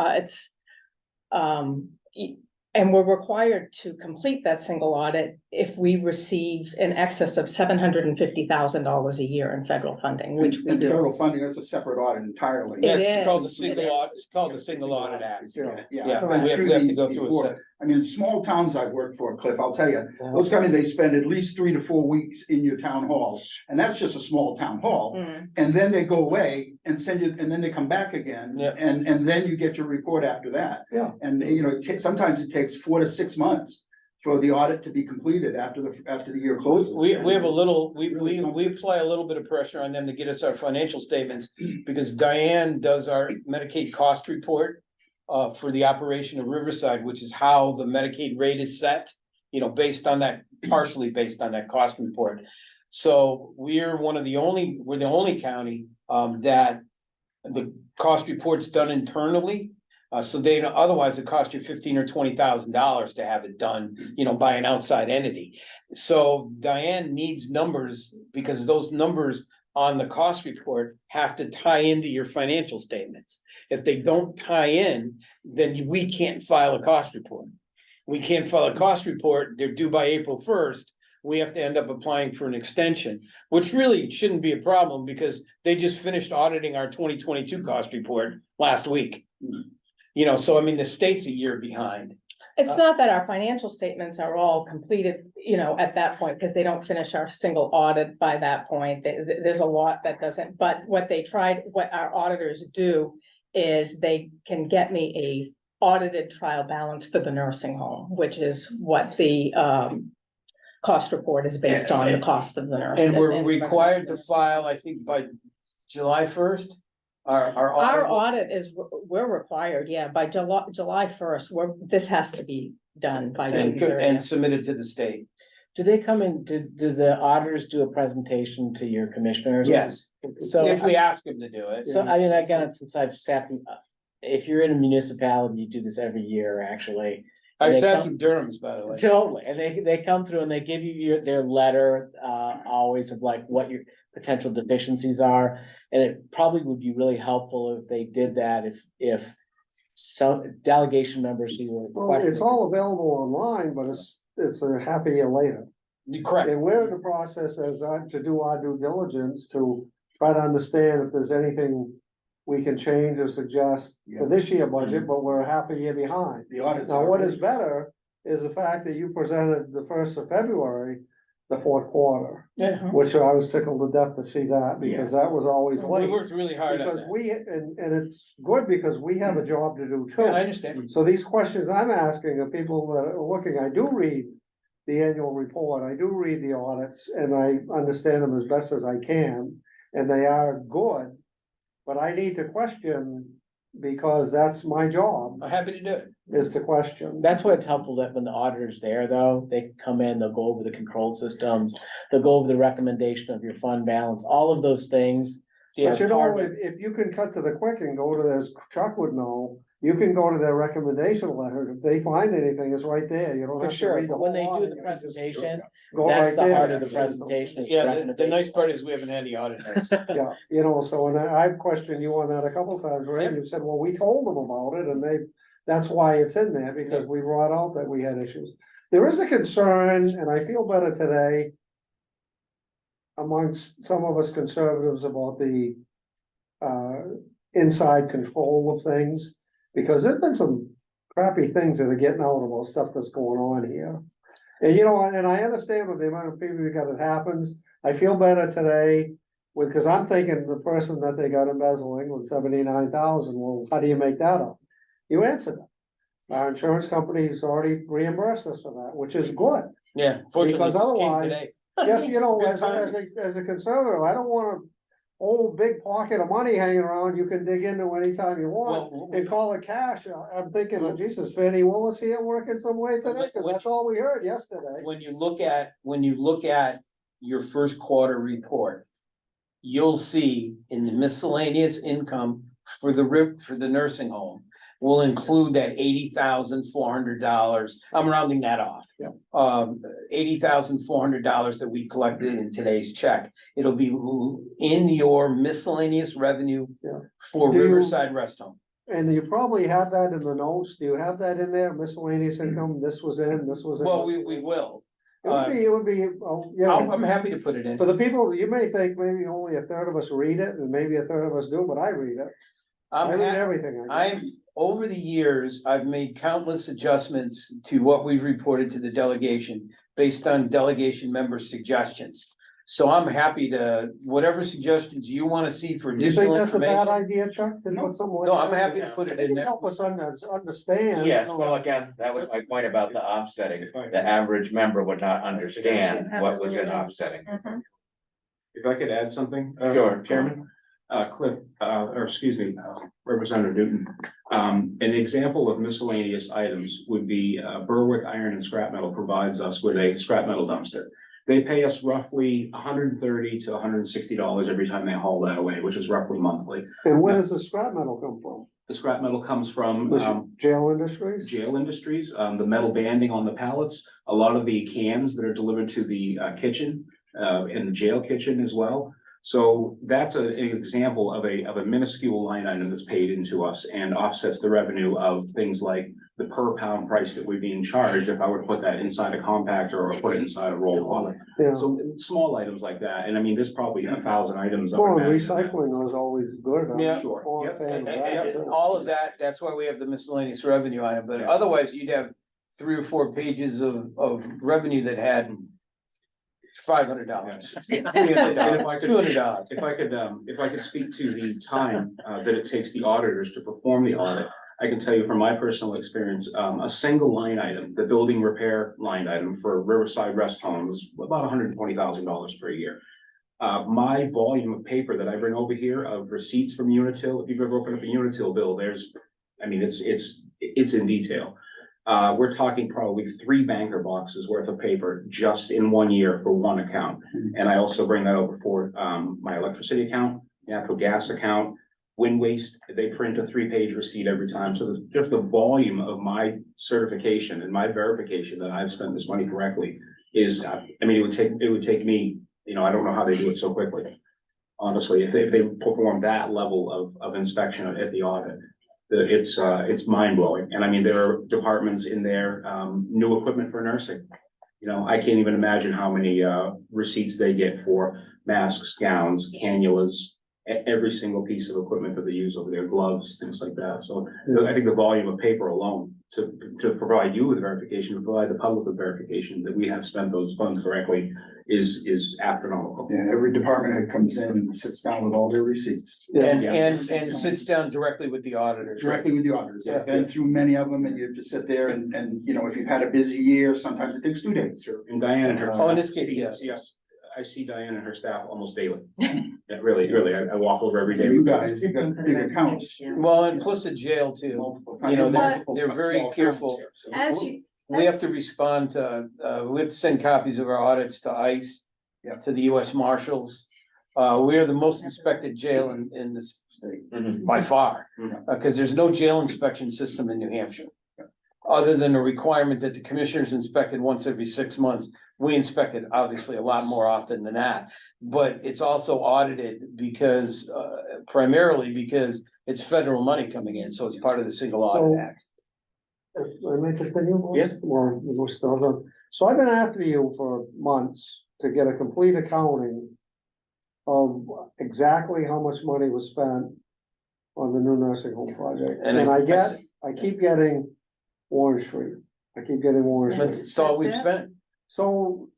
And we're required to complete that single audit if we receive in excess of $750,000 a year in federal funding, which we And do. federal funding, that's a separate audit entirely. It Yes, it's called the is, single it audit, is. it's called the Single Audit Act. Yeah. Yeah, I've been we have through to these go through a before. set. I mean, small towns I've worked for, Cliff, I'll tell you, those companies, they spend at least 3 to 4 weeks in your town hall. And that's just a small town hall. Mm. And then they go away and send you, and then they come back again. Yeah. And then you get your report after that. Yeah. And, sometimes it takes 4 to 6 months for the audit to be completed after the year closes. We have a little, Really something. we apply a little bit of pressure on them to get us our financial statements, because Diane does our Medicaid cost report for the operation of Riverside, which is how the Medicaid rate is set, based on that, partially based on that cost report. So we're the only county that the cost report's done internally. So otherwise it costs you $15,000 or $20,000 to have it done, by an outside entity. So Diane needs numbers, because those numbers on the cost report have to tie into your financial statements. If they don't tie in, then we can't file a cost report. We can't file a cost report, they're due by April 1st. We have to end up applying for an extension, which really shouldn't be a problem, because they just finished auditing our 2022 cost report last week. So I mean, the state's a year behind. It's not that our financial statements are all completed, at that point, because they don't finish our single audit by that point. There's a lot that doesn't, but what our auditors do is they can get me a audited trial balance for the nursing home, which is what the cost report is based on, the cost of the nurse. And we're required to file, I think, by July 1st. Our audit is, we're required, by July 1st, this has to be done by. June 30th. And submitted to the state. Do they come in, do the auditors do a presentation to your commissioners? Yes, So, if we ask them to do it. so I mean, again, since I've sat, if you're in a municipality, you do this every year, actually. I They sat come- through Durham's, by the way. Totally, and they come through and they give you their letter, always of like what your potential deficiencies are. And it probably would be really helpful if they did that, if some delegation members who were. Well, it's all available online, but it's a half a year later. Correct. And we're in the process to do our due diligence to try to understand if there's anything we can change or suggest for this year budget, but we're half a year behind. The audits. Now, what is better is the fact that you presented the 1st of February, the 4th quarter, Yeah, which I was tickled to death to see that, because that was always we late. worked really hard on Because that. and it's good because we have a job to do Yeah, I too. understand. So these questions I'm asking of people that are looking, I do read the annual report, I do read the audits, and I understand them as best as I can, and they are good. But I need to question, because that's my job, I'm happy to do it. is to question. That's why it's helpful that when the auditor's there, though, they can come in, they'll go over the control systems, they'll go over the recommendation of your fund balance, all of those things. Yeah, But you know, part of if you can cut to the quick and go to, as Chuck would know, you can go to their recommendation letter, if they find anything, it's right there, you don't For have to sure, read the but when whole they lot, do you the can just presentation, go that's right the there. heart of the presentation. is Yeah, the nice recommendation. part is we haven't had any audit notes. Yeah, so, and I've questioned you on that a couple times, right? And you said, well, we told them about it, and that's why it's in there, because we brought out that we had issues. There is a concern, and I feel better today amongst some of us conservatives about the inside control of things, because there's been some crappy things that are getting out about stuff that's going on here. And and I understand with the amount of people that it happens, I feel better today because I'm thinking the person that they got embezzling with 79,000, well, how do you make that up? You answered that. Our insurance company's already reimbursed us for that, which is good. Yeah, fortunately, Because this came otherwise- today. Yes, Good as a conservative, I don't wanna old big pocket of money hanging around you can dig into anytime you want Well, and call it cash. I'm thinking, oh, Jesus, Fannie Willis here working some way today, cause that's all we heard yesterday. when you look at your first quarter report, you'll see in the miscellaneous income for the nursing home will include that $80,400. I'm rounding that off. Yeah. $80,400 that we collected in today's check. It'll be in your miscellaneous revenue Yeah. for Do you- Riverside Rest Home. And you probably have that in the notes. Do you have that in there? Miscellaneous income, this was in, this was in. Well, we will. It would be, oh, yeah. I'm happy to put it in. For the people, you may think maybe only a third of us read it and maybe a third of us do, but I read it. I read everything. I guess. Over the years, I've made countless adjustments to what we've reported to the delegation based on delegation members' suggestions. So I'm happy to, whatever suggestions you want to see for Do you think additional that's a bad information. idea, Chuck? To put something like No, I'm that? happy to put it in there. Help us understand. Yes, well, again, that was my point about the offsetting. The average member would not understand what was in offsetting. If I could add something, Sure. Chairman, Cliff, or excuse me, Representative Newton. An example of miscellaneous items would be, Berwick Iron and Scrap Metal provides us with a scrap metal dumpster. They pay us roughly $130 to $160 every time they haul that away, which is roughly monthly. And where does the scrap metal come from? The scrap metal comes from, Jail industries? jail industries, the metal banding on the pallets, a lot of the cans that are delivered to the kitchen, and the jail kitchen as well. So that's an example of a minuscule line item that's paid into us and offsets the revenue of things like the per pound price that we're being charged if I were to put that inside a compactor or put it inside a roll call. Yeah. So small items like that, and I mean, there's probably 1,000 items. I would Well, imagine. recycling was always good. I'm Yeah. Sure. all a Yep. fan of that, And too. all of that, that's why we have the miscellaneous revenue item, but Yeah. otherwise you'd have 3 or 4 pages of revenue that had $500, $300, $200. If I could speak to the time that it takes the auditors to perform the audit, I can tell you from my personal experience, a single line item, the building repair line item for Riverside Rest Homes, is about $120,000 per year. My volume of paper that I bring over here of receipts from Unitil, if you've ever opened up a Unitil bill, it's in detail. We're talking probably 3 banker boxes worth of paper just in 1 year for one account. And I also bring that over for my electricity account, natural gas account, wind waste. They print a 3-page receipt every time. So just the volume of my certification and my verification that I've spent this money correctly is, it would take me, I don't know how they do it so quickly. Honestly, if they perform that level of inspection at the audit. It's mind blowing. And I mean, there are departments in there, new equipment for nursing. I can't even imagine how many receipts they get for masks, gowns, cannulas, every single piece of equipment that they use over there, gloves, things like that. So I think the volume of paper alone to provide you with verification, to provide the public with verification that we have spent those funds correctly is astronomical. Yeah, every department head comes in and sits down with all their receipts. And sits down directly with the auditors. Directly with the auditors. I've been through many of them and you just sit there and, if you've had a busy year, sometimes it takes 2 days. And Diane and her. Oh, in this case, yes. Yes, I see Diane and her staff almost daily. Yeah, really, I walk over every day. You guys, you've got big accounts. Well, and plus the jail too. Multiple They're very careful. As you, We have to respond to, we have to send copies of our audits to ICE. Yeah. To the US Marshals. We are the most inspected jail in this state by far, because there's no jail inspection system in New Hampshire. Other than a requirement that the commissioners inspected once every 6 months. We inspected obviously a lot more often than that, but it's also audited because, primarily because it's federal money coming in, so it's part of the Single Audit Act. If I may continue? Yeah. Well, we're still done. So I've been after you for months to get a complete accounting of exactly how much money was spent on the new nursing home project. And And I keep getting Warren Street. I keep getting Warren Street. That's all we've spent. So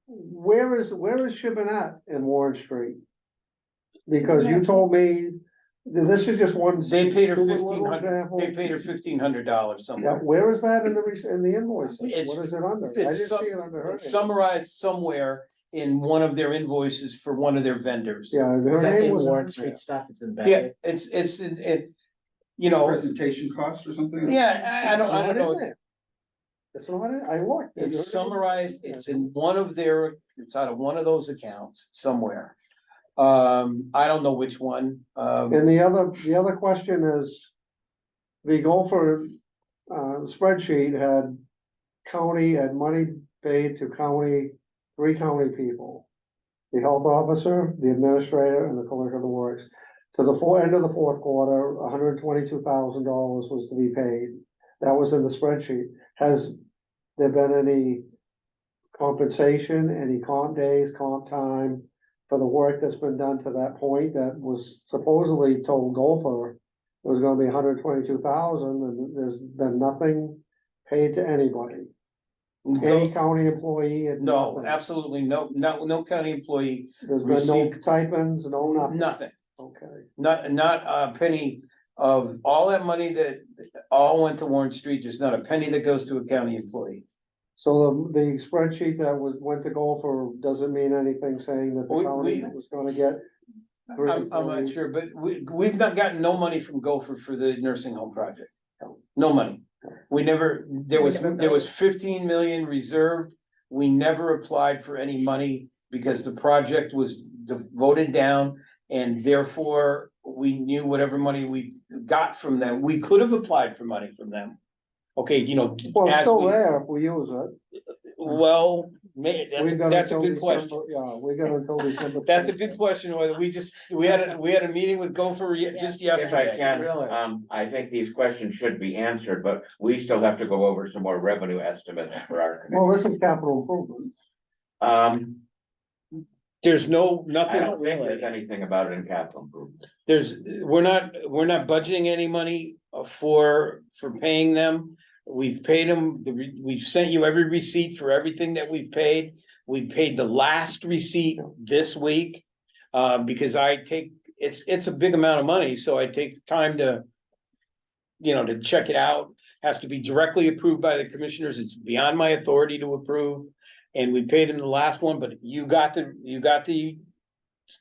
where is Shibboleth in Warren Street? Because you told me that this is just one. They paid her stupid little example. $1,500 Yeah, somewhere. where is that in the invoice? What It's- is it under? I didn't it's see it under her. It's summarized somewhere in one of their invoices for one of their vendors. Yeah, her Is that name in was. Warren Street stuff? It's Yeah, embedded. it, you know, Presentation cost or something? yeah, I don't know. That's not it, I looked. It's summarized, it's in one of their, it's out of one of those accounts somewhere. I don't know which one, And the other question is, the Gopher, spreadsheet had money paid to three county people. The health officer, the administrator, and the clerk of the works. To the end of the fourth quarter, $122,000 was to be paid. That was in the spreadsheet. Has there been any compensation, any comp days, comp time for the work that's been done to that point that was supposedly told Gopher it was gonna be $122,000, and there's been nothing paid to anybody? Any county employee? no, nothing? absolutely no county employee, There's been no received- stipends, no nothing? nothing, Okay, not a penny of all that money that all went to Warren Street, there's not a penny that goes to a county employee. so the spreadsheet that went to Gopher doesn't mean anything saying that the We- county we- was gonna get? I'm not sure, but we've not gotten no money from Gopher for the nursing home project. No money. We never, there was 15 million reserved. We never applied for any money because the project was voted down. And therefore, we knew whatever money we got from them, we could have applied for money from them. Okay, you know. Well, it's as still we- there if we use it. Well, We've got that's a until good question. December- Yeah, we got until December. That's a good question, whether we had a meeting with Gopher just If I yesterday. can, Really? I think these questions should be answered, but we still have to go over some more revenue estimates for our committee. Well, this is capital improvement. There's I nothing don't think really, there's anything about it in capital improvement. we're not budgeting any money for paying them. We've paid them, we've sent you every receipt for everything that we've paid. We paid the last receipt this week. Because it's a big amount of money, so I take time to, you know, to check it out. Has to be directly approved by the commissioners. It's beyond my authority to approve. And we paid him the last one, but you got the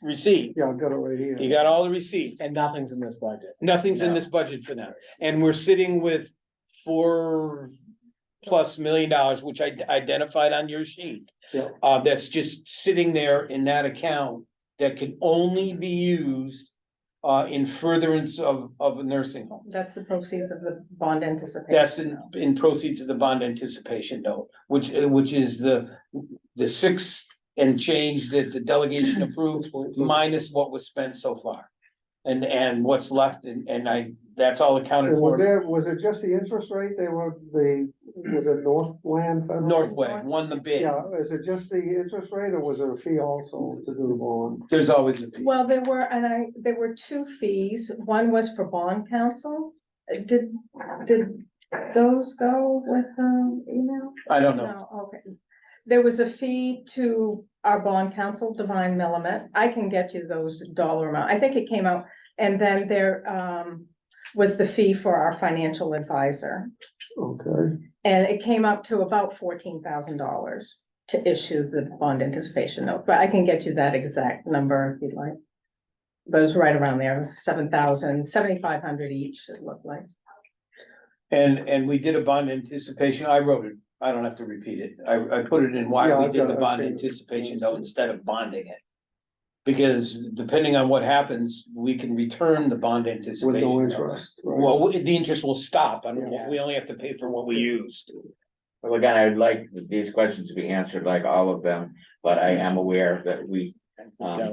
receipt. Yeah, I've got it right here. You got all the receipts. And nothing's in this budget. Nothing's in this budget for them. And we're sitting with $4+ million, which I identified on your sheet. Yeah. That's just sitting there in that account that can only be used in furtherance of a nursing home. That's the proceeds of the bond anticipation. That's in proceeds of the bond anticipation note, which is the 6 and change that the delegation approved minus what was spent so far. And what's left, and that's all accounted And for. was it just the interest rate? Was it Northland? Federal? Northway won the bid. Yeah, is it just the interest rate or was there a fee also to do the bond? There's always a fee. Well, there were two fees. One was for bond counsel. Did those go with email? I don't know. No, okay. There was a fee to our bond counsel, Divine Millimet. I can get you those dollar amount. I think it came out. And then there was the fee for our financial advisor. Okay, And it came up to about $14,000 to issue the bond anticipation note, but I can get you that exact number if you'd like. But it was right around there, it was 7,500 each, it looked like. And we did a bond anticipation. I wrote it. I don't have to repeat it. I put it in why Yeah, we I've did got the it. I've bond seen it. anticipation note instead of bonding it. Because depending on what happens, we can return the bond with anticipation. no note. interest. right? Well, the interest will stop. Yeah. We only have to pay for what we used. Well, again, I would like these questions to be answered like all of them, but I am aware that we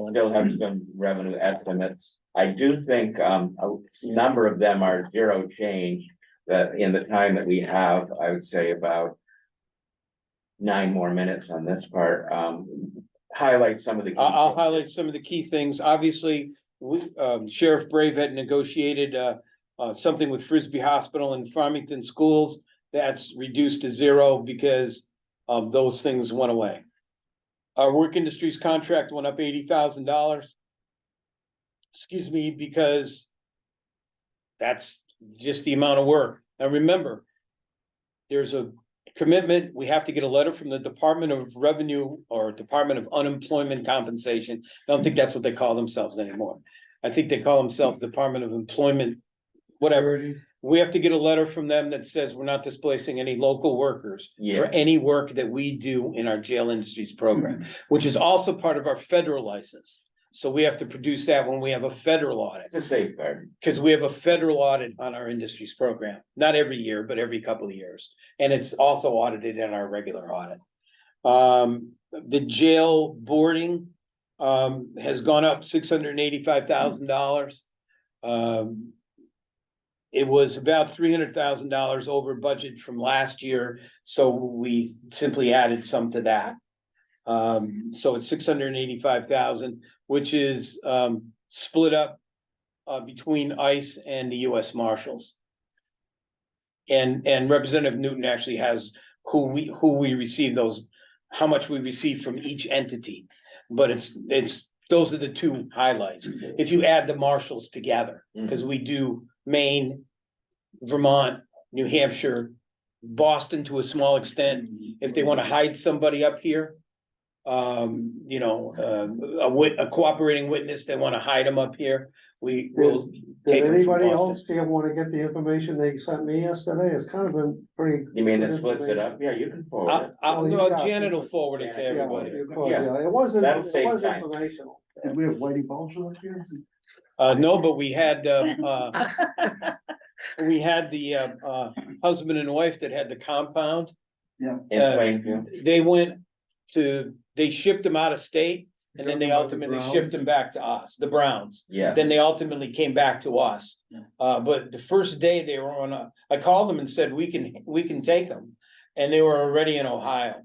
still have some revenue estimates. I do think a number of them are zero change, that in the time that we have, I would say about 9 more minutes on this part, highlight some of the. key I'll things. highlight some of the key things. Obviously, Sheriff Brave had negotiated something with Frisbee Hospital and Farmington Schools. That's reduced to 0 because those things went away. Our work industries contract went up $80,000. Excuse me, because that's just the amount of work. Now remember, there's a commitment, we have to get a letter from the Department of Revenue or Department of Unemployment Compensation. I don't think that's what they call themselves anymore. I think they call themselves Department of Employment, whatever. We have to get a letter from them that says we're not displacing any local workers for Yeah. any work that we do in our jail industries program, which is also part of our federal license. So we have to produce that when we have a federal audit, It's a safeguard. because we have a federal audit on our industries program, not every year, but every couple of years. And it's also audited in our regular audit. The jail boarding has gone up $685,000. It was about $300,000 over budget from last year, so we simply added some to that. So it's $685,000, which is split up between ICE and the US Marshals. And Representative Newton actually has who we receive those, how much we receive from each entity. But it's, those are the two highlights. If you add the marshals together, because we do Maine, Vermont, New Hampshire, Boston to a small extent, if they want to hide somebody up here. You know, a cooperating witness, they want to hide them up here, we will take Did them from anybody Boston. else here wanna get the information they sent me yesterday? It's kind of been pretty. You mean it splits it up? Yeah, you can forward it. No, Janet will forward it to Yeah, everybody. you could, Yeah. yeah, it wasn't, That'll it save was time. informational. Did we have Whitey Bulger up here? No, but we had, we had the, husband and wife that had the compound. Yeah. In Plainfield. They shipped them out of state, and then they Talking about the ultimately Browns? shipped them back to us, the Browns. Yeah. Then they ultimately came back to us. But the first day they were I called them and said, we can take them. And they were already in Ohio.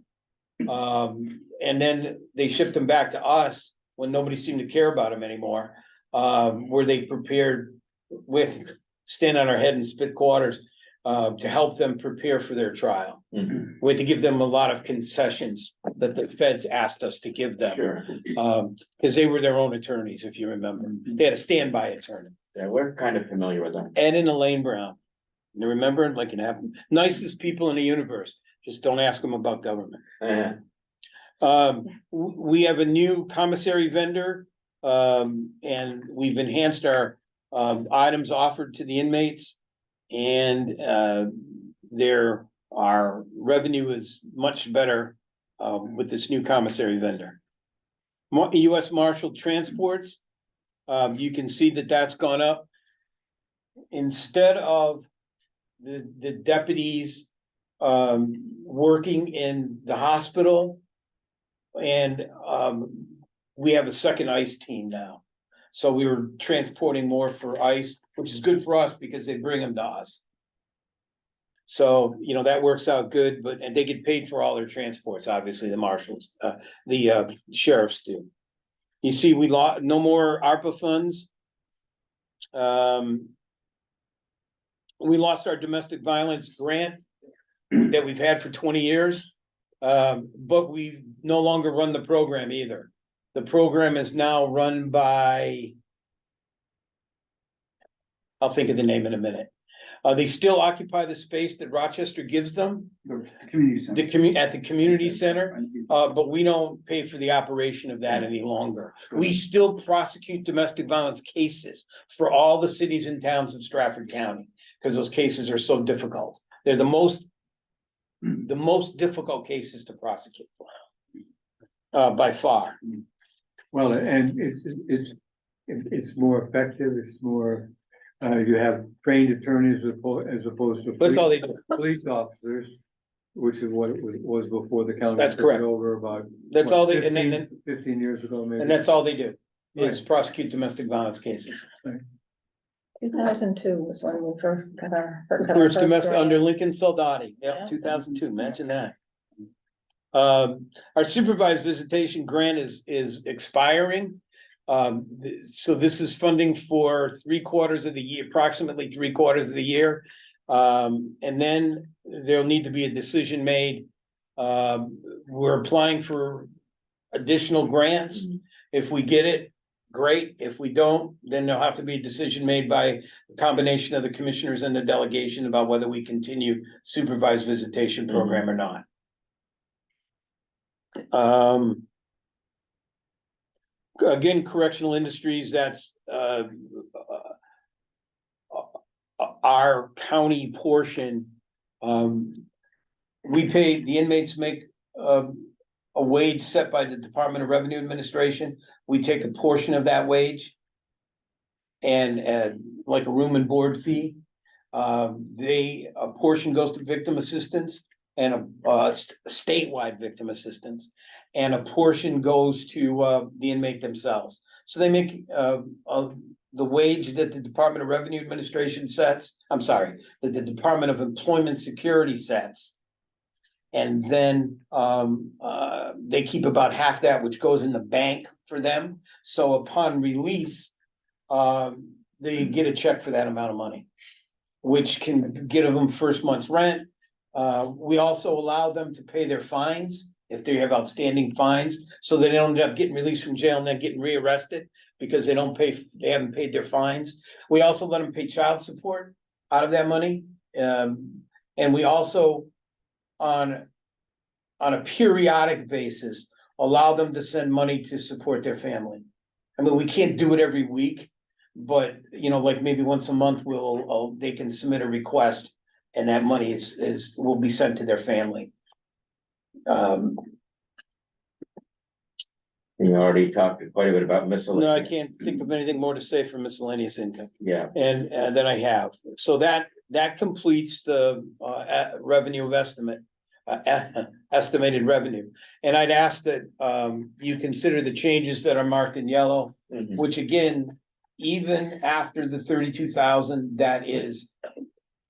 And then they shipped them back to us when nobody seemed to care about them anymore. Where they prepared with, stand on our head and spit quarters, to help them prepare for their trial. Mhm. We had to give them a lot of concessions that the feds asked us to give them. Sure. Because they were their own attorneys, if you remember. They had a standby attorney. Yeah, we're kind of familiar with them. Ed and Elaine Brown. You remember, like it happened, nicest people in the universe, just don't ask them about government. Yeah. We have a new commissary vendor, and we've enhanced our items offered to the inmates. And our revenue is much better with this new commissary vendor. US Marshal Transports, you can see that that's gone up. Instead of the deputies working in the hospital, and we have a second ICE team now. So we were transporting more for ICE, which is good for us because they bring them to us. So, you know, that works out good, and they get paid for all their transports, obviously, the marshals, the sheriffs do. You see, we lost no more ARPA funds. We lost our domestic violence grant that we've had for 20 years. But we no longer run the program either. The program is now run by, I'll think of the name in a minute. They still occupy the space that Rochester gives them, The community center. at the community center, but we don't pay for the operation of that any longer. We still prosecute domestic violence cases for all the cities and towns of Stratford County, because those cases are so difficult. They're the most difficult cases to prosecute. By far. Well, and it's more effective, it's more, you have trained attorneys as opposed to. That's all they do. Police officers, which is what it was before the county. That's took it correct. Over about. That's what, all they, and 15 years ago, maybe. that's all they do, is prosecute domestic violence cases. 2002 was when we first got our. First domestic, grant. under Lincoln Soldati, Yeah. 2002, imagine that. Our supervised visitation grant is expiring. So this is funding for 3/4 of the year, approximately 3/4 of the year. And then there'll need to be a decision made. We're applying for additional grants. If we get it, great. If we don't, then there'll have to be a decision made by a combination of the commissioners and the delegation about whether we continue supervised visitation program or not. Again, correctional industries, that's, our county portion. We pay, the inmates make, a wage set by the Department of Revenue Administration. We take a portion of that wage. And like a room and board fee. A portion goes to victim assistance and a statewide victim assistance. And a portion goes to the inmate themselves. So they make the wage that the Department of Revenue Administration sets, that the Department of Employment Security sets. And then they keep about half that, which goes in the bank for them. So upon release, they get a check for that amount of money, which can give them first month's rent. We also allow them to pay their fines if they have outstanding fines, so they don't end up getting released from jail and then getting rearrested because they haven't paid their fines. We also let them pay child support out of that money. And we also, on a periodic basis, allow them to send money to support their family. I mean, we can't do it every week, but like maybe once a month, they can submit a request and that money will be sent to their family. You already talked quite a bit about miscellaneous. No, I can't think of anything more to say for miscellaneous income. Yeah, And then I have, so that completes the revenue estimate. Estimated revenue, and I'd ask that you consider the changes that are marked in yellow, which again, even after the 32,000 that is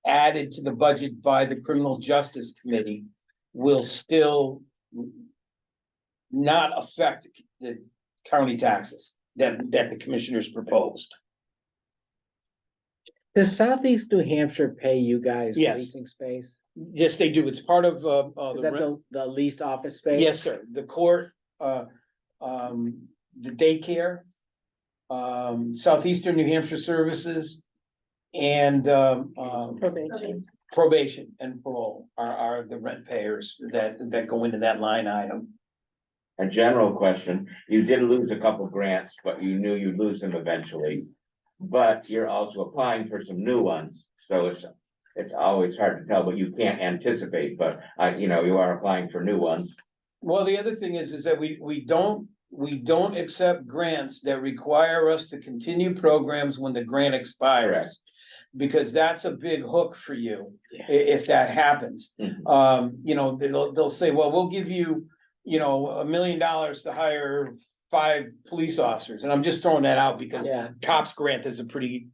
added to the budget by the Criminal Justice Committee, will still not affect the county taxes that the commissioners proposed. Does Southeast New Hampshire pay you guys Yes. leasing space? Yes, they do. It's part of Is that the leased office space? Yes, sir. The court, the daycare, Southeastern New Hampshire Services, and probation and parole are the rent payers that go into that line item. a general question. You did lose a couple grants, but you knew you'd lose them eventually. But you're also applying for some new ones, so it's always hard to tell, but you can't anticipate, but you are applying for new ones. Well, the other thing is that we don't accept grants that require us to continue programs when the grant expires. Correct. Because that's a big hook for you, if that happens. Mhm. They'll say, well, we'll give you, $1 million to hire 5 police officers, and I'm just throwing that out because Yeah. COPS grant is a pretty,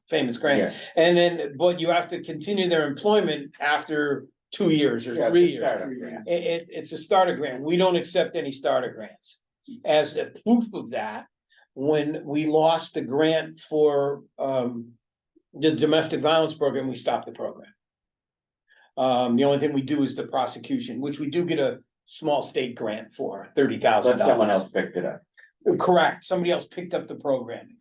famous grant. Yeah. And then, but you have to continue their employment after 2 years or Yeah, 3 it's a years. startup grant. It's a starter grant. We don't accept any starter grants. As a proof of that, when we lost the grant for the domestic violence program, we stopped the program. The only thing we do is the prosecution, which we do get a small state grant for $30,000. But someone else picked it up. Correct. Somebody else picked up the programming.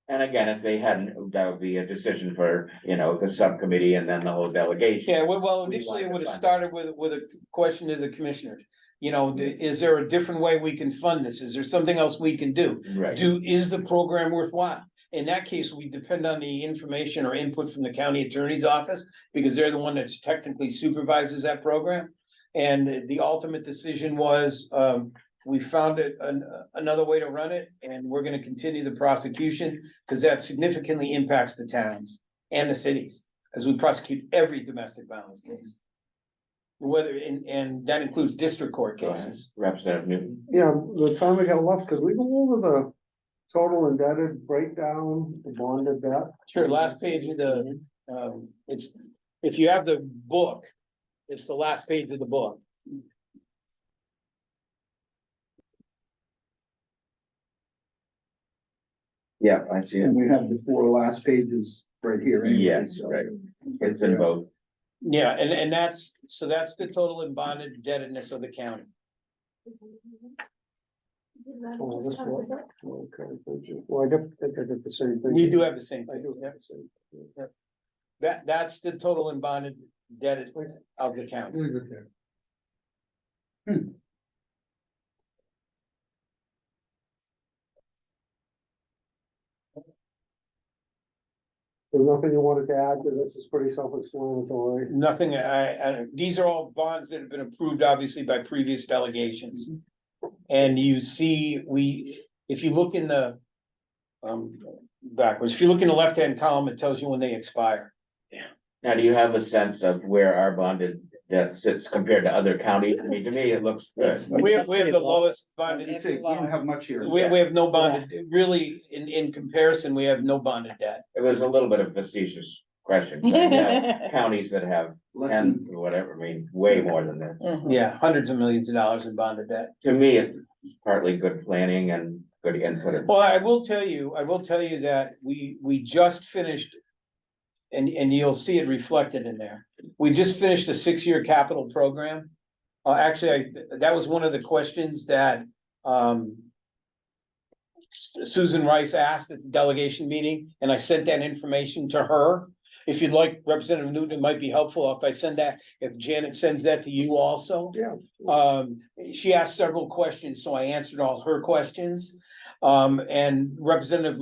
And again, if they hadn't, that would be a decision for, the subcommittee and then the whole delegation. Yeah, well, We initially it want would to have fund it. started with a question to the commissioners. Is there a different way we can fund this? Is there something else we can do? Right. Is the program worthwhile? In that case, we depend on the information or input from the county attorney's office, because they're the one that's technically supervises that program. And the ultimate decision was, we found another way to run it, and we're gonna continue the prosecution, because that significantly impacts the towns and the cities, as we prosecute every domestic violence case. And that includes district court Go ahead. cases. Representative Newton. Yeah, the time we got left, could we go over the total indebted breakdown, the bonded debt? Sure, last page of the, if you have the book, it's the last page of the book. Yeah, I see it. And we have the 4 last pages right here. anyway, Yes, so- right. It's in both. Yeah, and that's the total and bonded indebtedness of the county. Oh, this one. Okay, thank you. Well, I did the same thing. You do have the same I thing. do yeah. have the same. thing. That's the total and bonded debt of the county. Leave it there. There's nothing you wanted to add, because this is pretty self-explanatory. Nothing, these are all bonds that have been approved, obviously, by previous delegations. And you see, if you look in the, backwards, if you look in the left-hand column, it tells you when they expire. Now, do you have a sense of where our bonded debt sits compared to other counties? I mean, to me, it looks good. We have the lowest I bonded, didn't say, you don't have much here. we have no bonded, really, in comparison, we have no bonded debt. It was a little bit of a facetious question. but, yeah, Counties that have Less 10 than, or whatever, I mean, way more than this. Yeah, hundreds of millions of dollars in bonded debt. To me, it's partly good planning and good input. Well, I will tell you that we just finished. And you'll see it reflected in there. We just finished a 6-year capital program. Actually, that was one of the questions that, Susan Rice asked at the delegation meeting, and I sent that information to her. If you'd like, Representative Newton, it might be helpful if I send that, if Janet sends that to you also. Yeah. She asked several questions, so I answered all her questions. And Mr.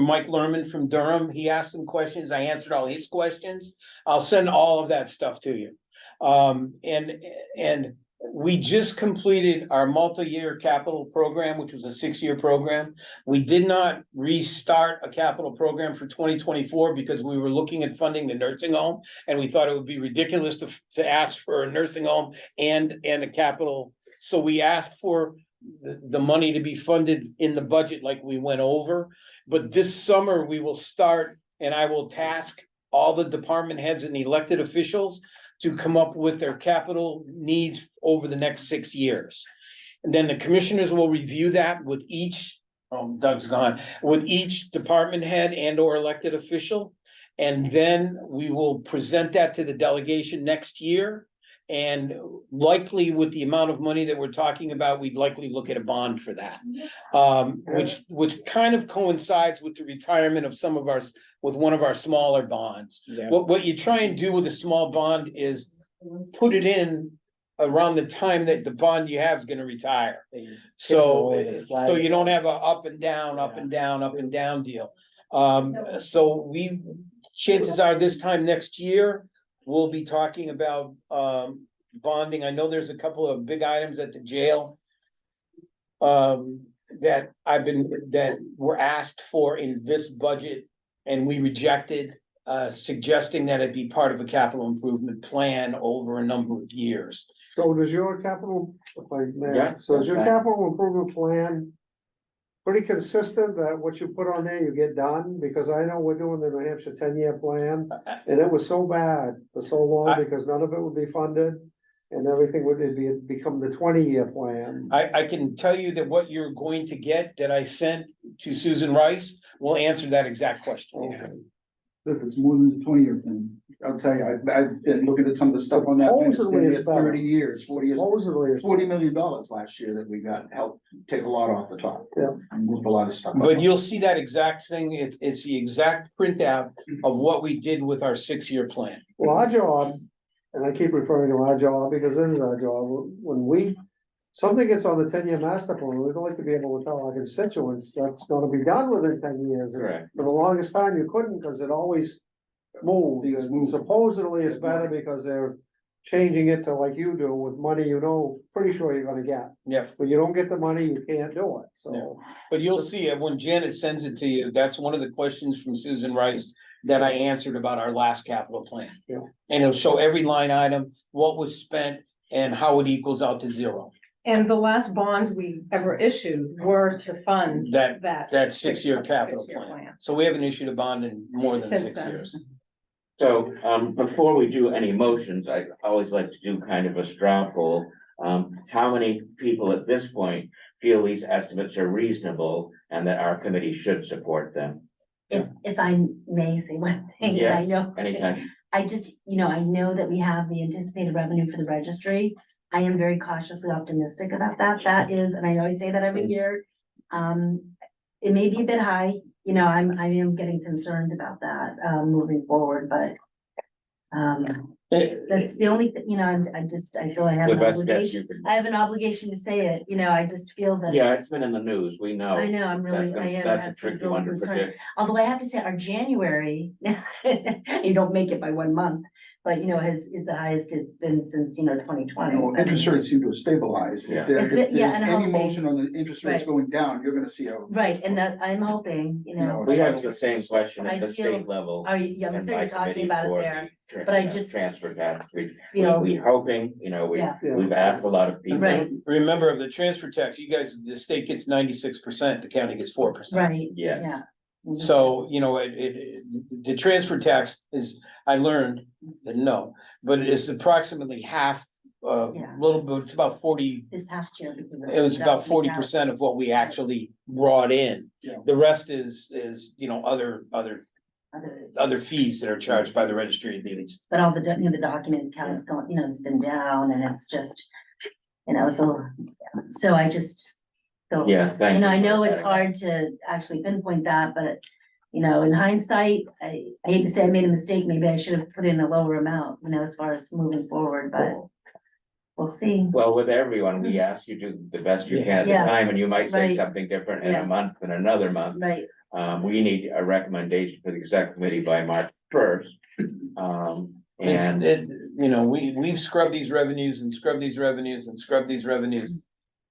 Mike Lerman from Durham, he asked some questions. I answered all his questions. I'll send all of that stuff to you. And we just completed our multi-year capital program, which was a 6-year program. We did not restart a capital program for 2024 because we were looking at funding the nursing home. And we thought it would be ridiculous to ask for a nursing home and a capital. So we asked for the money to be funded in the budget like we went over. But this summer we will start, and I will task all the department heads and elected officials to come up with their capital needs over the next 6 years. And then the commissioners will review that with each, Doug's gone, with each department head and or elected official. And then we will present that to the delegation next year. And likely with the amount of money that we're talking about, we'd likely look at a bond for that. Which kind of coincides with the retirement of with one of our smaller bonds. Yeah. What you try and do with a small bond is put it in around the time that the bond you have is gonna retire. So you don't have a up and down, up and down, up and down deal. So chances are this time next year, we'll be talking about bonding. I know there's a couple of big items at the jail that were asked for in this budget, and we rejected, suggesting that it be part of a capital improvement plan over a number of years. So does your capital, if I may, Yeah, so is your that's fine. capital improvement plan pretty consistent that what you put on there, you get done? Because I know we're doing the New Hampshire 10-year plan, and it was so bad for so long because none of it would be funded. And everything would become the 20-year plan. I can tell you that what you're going to get that I sent to Susan Rice will answer that exact question. Okay. if it's more than the 20-year thing. I'll tell you, I've been looking at some of the stuff on that. thing. It's Supposedly been it's there better. 30 years, 40 years. Supposedly, it's- $40 million last year that we got, helped take a lot off the top. Yeah. And moved a lot of stuff. But you'll see that exact thing. It's the exact printout of what we did with our 6-year plan. well, our job, and I keep referring to our job because this is our job, when something gets on the 10-year master plan, we'd like to be able to tell our constituents that's gonna be done within 10 years. And Correct. For the longest time, you couldn't, because it always moved, Things and move. supposedly it's better because they're changing it to like you do with money, pretty sure you're gonna get. Yeah. But you don't get the money, you can't do it, so. But you'll see it when Janet sends it to you. That's one of the questions from Susan Rice that I answered about our last capital plan. Yeah. And it'll show every line item, what was spent and how it equals out to zero. And the last bonds we ever issued were to fund That that. 6-year capital six-year plan. So we haven't issued a bond in more than Since 6 then. years. So, before we do any motions, I always like to do kind of a straw poll. How many people at this point feel these estimates are reasonable and that our committee should support them? If I may say one thing, Yeah, I know. Anytime. I just, I know that we have the anticipated revenue for the registry. I am very cautiously optimistic about that. That is, and I know I say that every year. It may be a bit high, you know, I am getting concerned about that, moving forward, but. That's the only, you know, I feel I have The an best guess you obligation, can. I have an obligation to say it, you know, I just feel that. Yeah, it's been in the news, we know. I know, I'm really, I am. That's have a some tricky real one to concern. predict. Although I have to say, our January, you don't make it by 1 month, but you know, is the highest it's been since, you know, 2020. No, interest rates seem to have stabilized. Yeah. If there- It's if been- yeah, there's and any hoping- motion on the interest rates Right. going down, you're gonna see a. Right, and that, I'm hoping, you know. We have the same question I at the feel- state level. Are you, I'm in sure my you're talking committee about it for there, the, but I you know, just, Transfer tax, you know, we hoping, you know, Yeah. we've asked a lot of people. Right. Remember of the transfer tax, you guys, the state gets 96%, the county gets 4%. right, Yeah, yeah. Mhm. So, you know, the transfer tax is, I learned that no, but it is approximately half, Yeah. little bit, it's about 40, This past year. because of it was that, about we 40% of what we actually brought in. Yeah. The rest is, you know, other other- fees that are charged by the registry of deeds. But all the, you know, the document count's going, you know, it's been down and it's just, you know, it's a, so I just. So, yeah, thank you. you know, I know for it's adding hard to actually pinpoint that, but, you know, in hindsight, I hate to say I made a mistake, maybe I should have put in a lower amount, you know, as far as moving forward, but we'll see. that. Well, with everyone, we ask you to do the best you can at the Yeah. time, and you might say Right. something different in Yeah. a month than another month. Right, We need a recommendation for the exec committee by March 1st. And You know, we've scrubbed these revenues and scrubbed these revenues and scrubbed these revenues.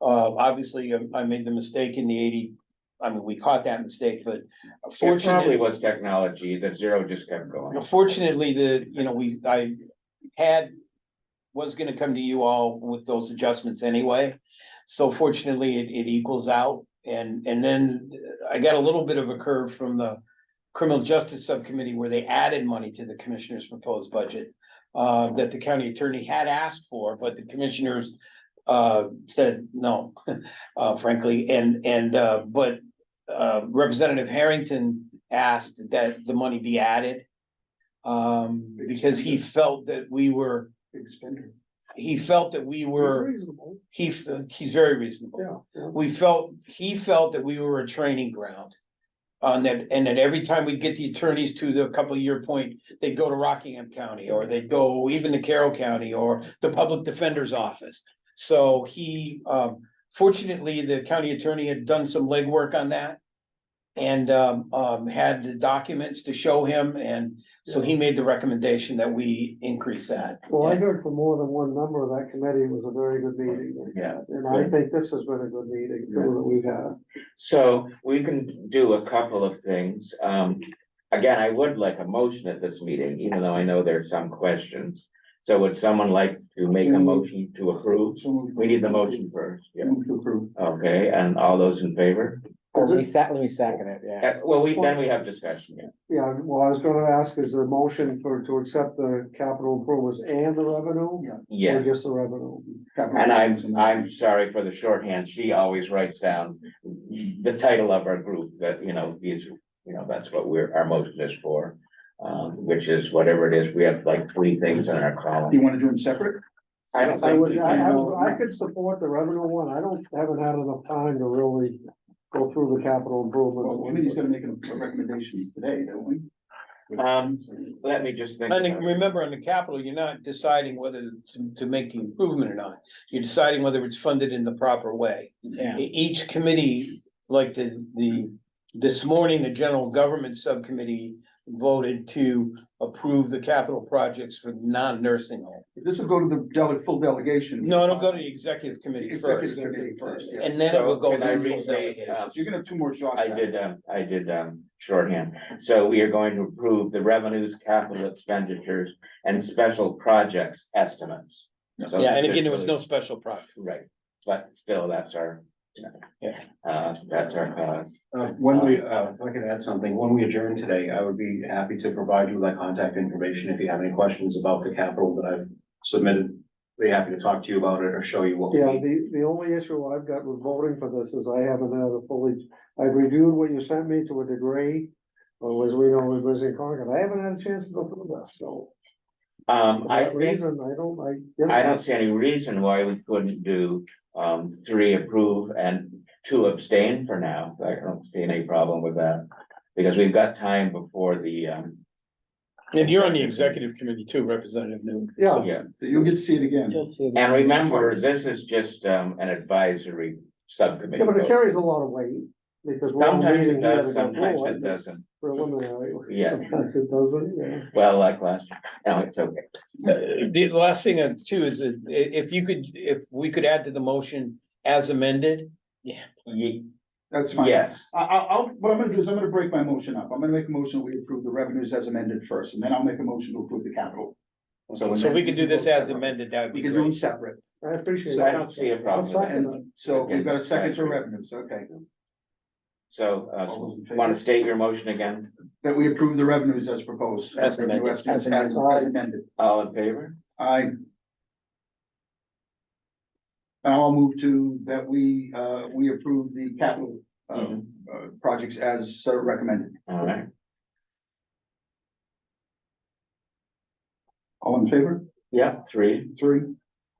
Obviously, I made the mistake in the 80, I mean, we caught that mistake, but it probably fortunately, was technology, that zero just kept going. fortunately, you know, was gonna come to you all with those adjustments anyway. So fortunately, it equals out, and then I got a little bit of a curve from the Criminal Justice Subcommittee where they added money to the commissioner's proposed budget. That the county attorney had asked for, but the commissioners said no, frankly, but Representative Harrington asked that the money be added. Because he felt that we were, Big spender. he felt that we were, Reasonable, he's very reasonable. yeah. He felt that we were a training ground. And that every time we'd get the attorneys to the couple of year point, they'd go to Rockingham County, or they'd go even to Carroll County, or the public defender's office. So fortunately, the county attorney had done some legwork on that. And had the documents to show him, and so he made the recommendation that we increase that. Well, I heard from more than one member of that committee, it was a very good meeting. Yeah. And I think this has been a good meeting, too, that we've had. So we can do a couple of things. Again, I would like a motion at this meeting, even though I know there's some questions. So would someone like to make a motion to approve? We need the motion first. Yeah. Move to approve. Okay, and all those in favor? Let me second it, yeah. Well, then we have discussion, yeah. Yeah, well, I was gonna ask, is the motion to accept the capital improvements and the revenue? Or Yeah, just the revenue? and I'm sorry for the shorthand. She always writes down the title of our group that, you know, these, you know, that's what our motion is for. Which is whatever it is. We have like 3 things in our Do column. you wanna do them separate? I don't I think. would, we I, can. I could support the revenue one, haven't had enough time to really go through the capital Well, the improvement. committee's gonna make a recommendation today, don't we? Let me just think. And about it. remember, on the capital, you're not deciding whether to make the improvement or not. You're deciding whether it's funded in the proper way. Yeah. Each committee, like this morning, the general government subcommittee voted to approve the capital projects for non-nursing home. This will go to the full delegation. No, it'll go to the executive committee Executive first, committee first, yes. and then it will go So to can I the full restate, delegation. So you're gonna have 2 more shots. I at it. did shorthand. So we are going to approve the revenues, capital expenditures, and special projects estimates. So Yeah, and again, there was no special project. Right, but still, that's our. Yeah. That's our cause. When we, if I could add something, when we adjourn today, I would be happy to provide you with that contact information if you have any questions about the capital that I've submitted. Be happy to talk to you about it or show you what we Yeah, need. the only issue I've got with voting for this is I haven't had a fully, I've reviewed what you sent me to a degree. Or as we know, with Lizzie and Concord, I haven't had a chance to go through this, so. For I that think, reason, I don't see any reason why we couldn't do, 3 approve and 2 abstain for now. I don't see any problem with that. Because we've got time before the, And you're on the executive committee too, Representative Newman. Yeah. yeah. So you'll get to see it again. You'll see that. And remember, this is just, an advisory subcommittee. Yeah, but it vote. carries a lot of weight, because we're all Sometimes meeting it here does, to go sometimes through it it, it's doesn't. preliminary. Yeah. Sometimes it doesn't, yeah. Well, like last year. No, it's okay. The last thing too is that if we could add to the motion as amended. Ye- That's fine. Yes, What I'm gonna do is I'm gonna break my motion up. I'm gonna make a motion that we approve the revenues as amended first, and then I'll make a motion to approve the capital. So we could do this as amended, that would We be can do them great. separate. I appreciate so I it. don't see a problem with that. And so we've got a second for revenues, okay. So, want to state your motion again? That we approve the revenues as proposed. As amended. As amended. All in favor? I. I'll move to that we approve the capital, projects as recommended. All right, All in favor? yeah, 3. Three?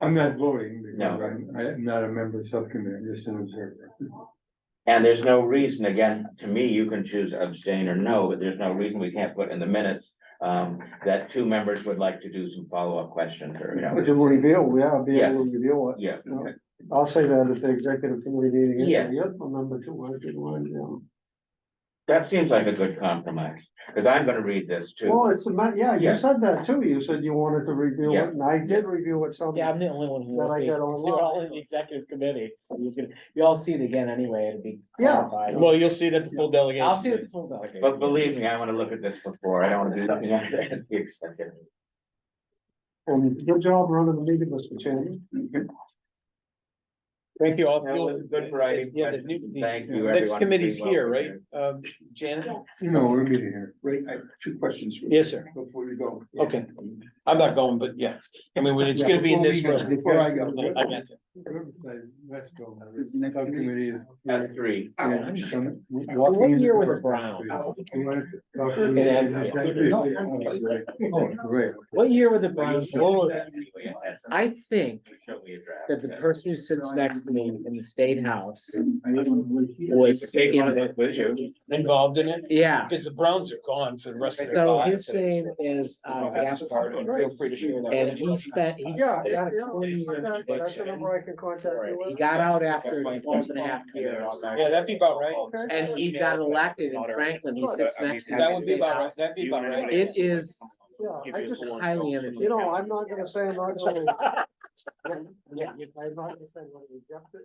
I'm not voting because No. I'm not a member of the subcommittee, I'm just an observer. And there's no reason, again, to me, you can choose abstain or no, but there's no reason we can't put in the minutes. That 2 members would like to do some follow-up questions or, Which will reveal, I'll be able to reveal it. Yeah, You know, I'll say that at the executive committee meeting. Yes. Yep, remember to one, yeah. that seems like a good compromise, because I'm gonna read this too. Well, it's yeah, you Yeah. said that too. You said you wanted to review Yeah. it, and I did review it some. Yeah, I'm the only one who. That I will be, got 'cause you're all in the executive committee, so you all see it again anyway, it'll be. Yeah. clarified. Well, you'll see it at the full delegation. I'll see it at the full delegation. But believe me, I wanna look at this before, I don't wanna do nothing after the executive. And good job running the meeting, Mr. Chairman. Thank you all. That was good variety. Yeah, the new- the Thank you, Next everyone, committee's for being here, well right? Janet? No, we're meeting here. Great, I have 2 questions for you. Yes, sir. Before we go. Okay. I'm not going, but yeah. I mean, it's gonna be in this room. Before I go. I got you. Let's go. Is the next meeting? Subcommittee is. At 3. What year were the Browns? Oh, great. What year were the Browns? I think that the person who sits next to me in the state house was, Involved in it? yeah. Because the Browns are gone for the rest of their So lives. his name is, Gaspar, Feel free to share that. and he spent, he Yeah, got yeah, a 20-year that's the conviction. number I can contact you He with. got out after 12 and a half years. Yeah, that'd be about right. And he got elected in Franklin, he sits next to me. That in the would be state about right. house. That'd be about right. It is Yeah, I just, highly energetic. you know, I'm not gonna say I'm not gonna. I'm not gonna say I'm gonna reject it.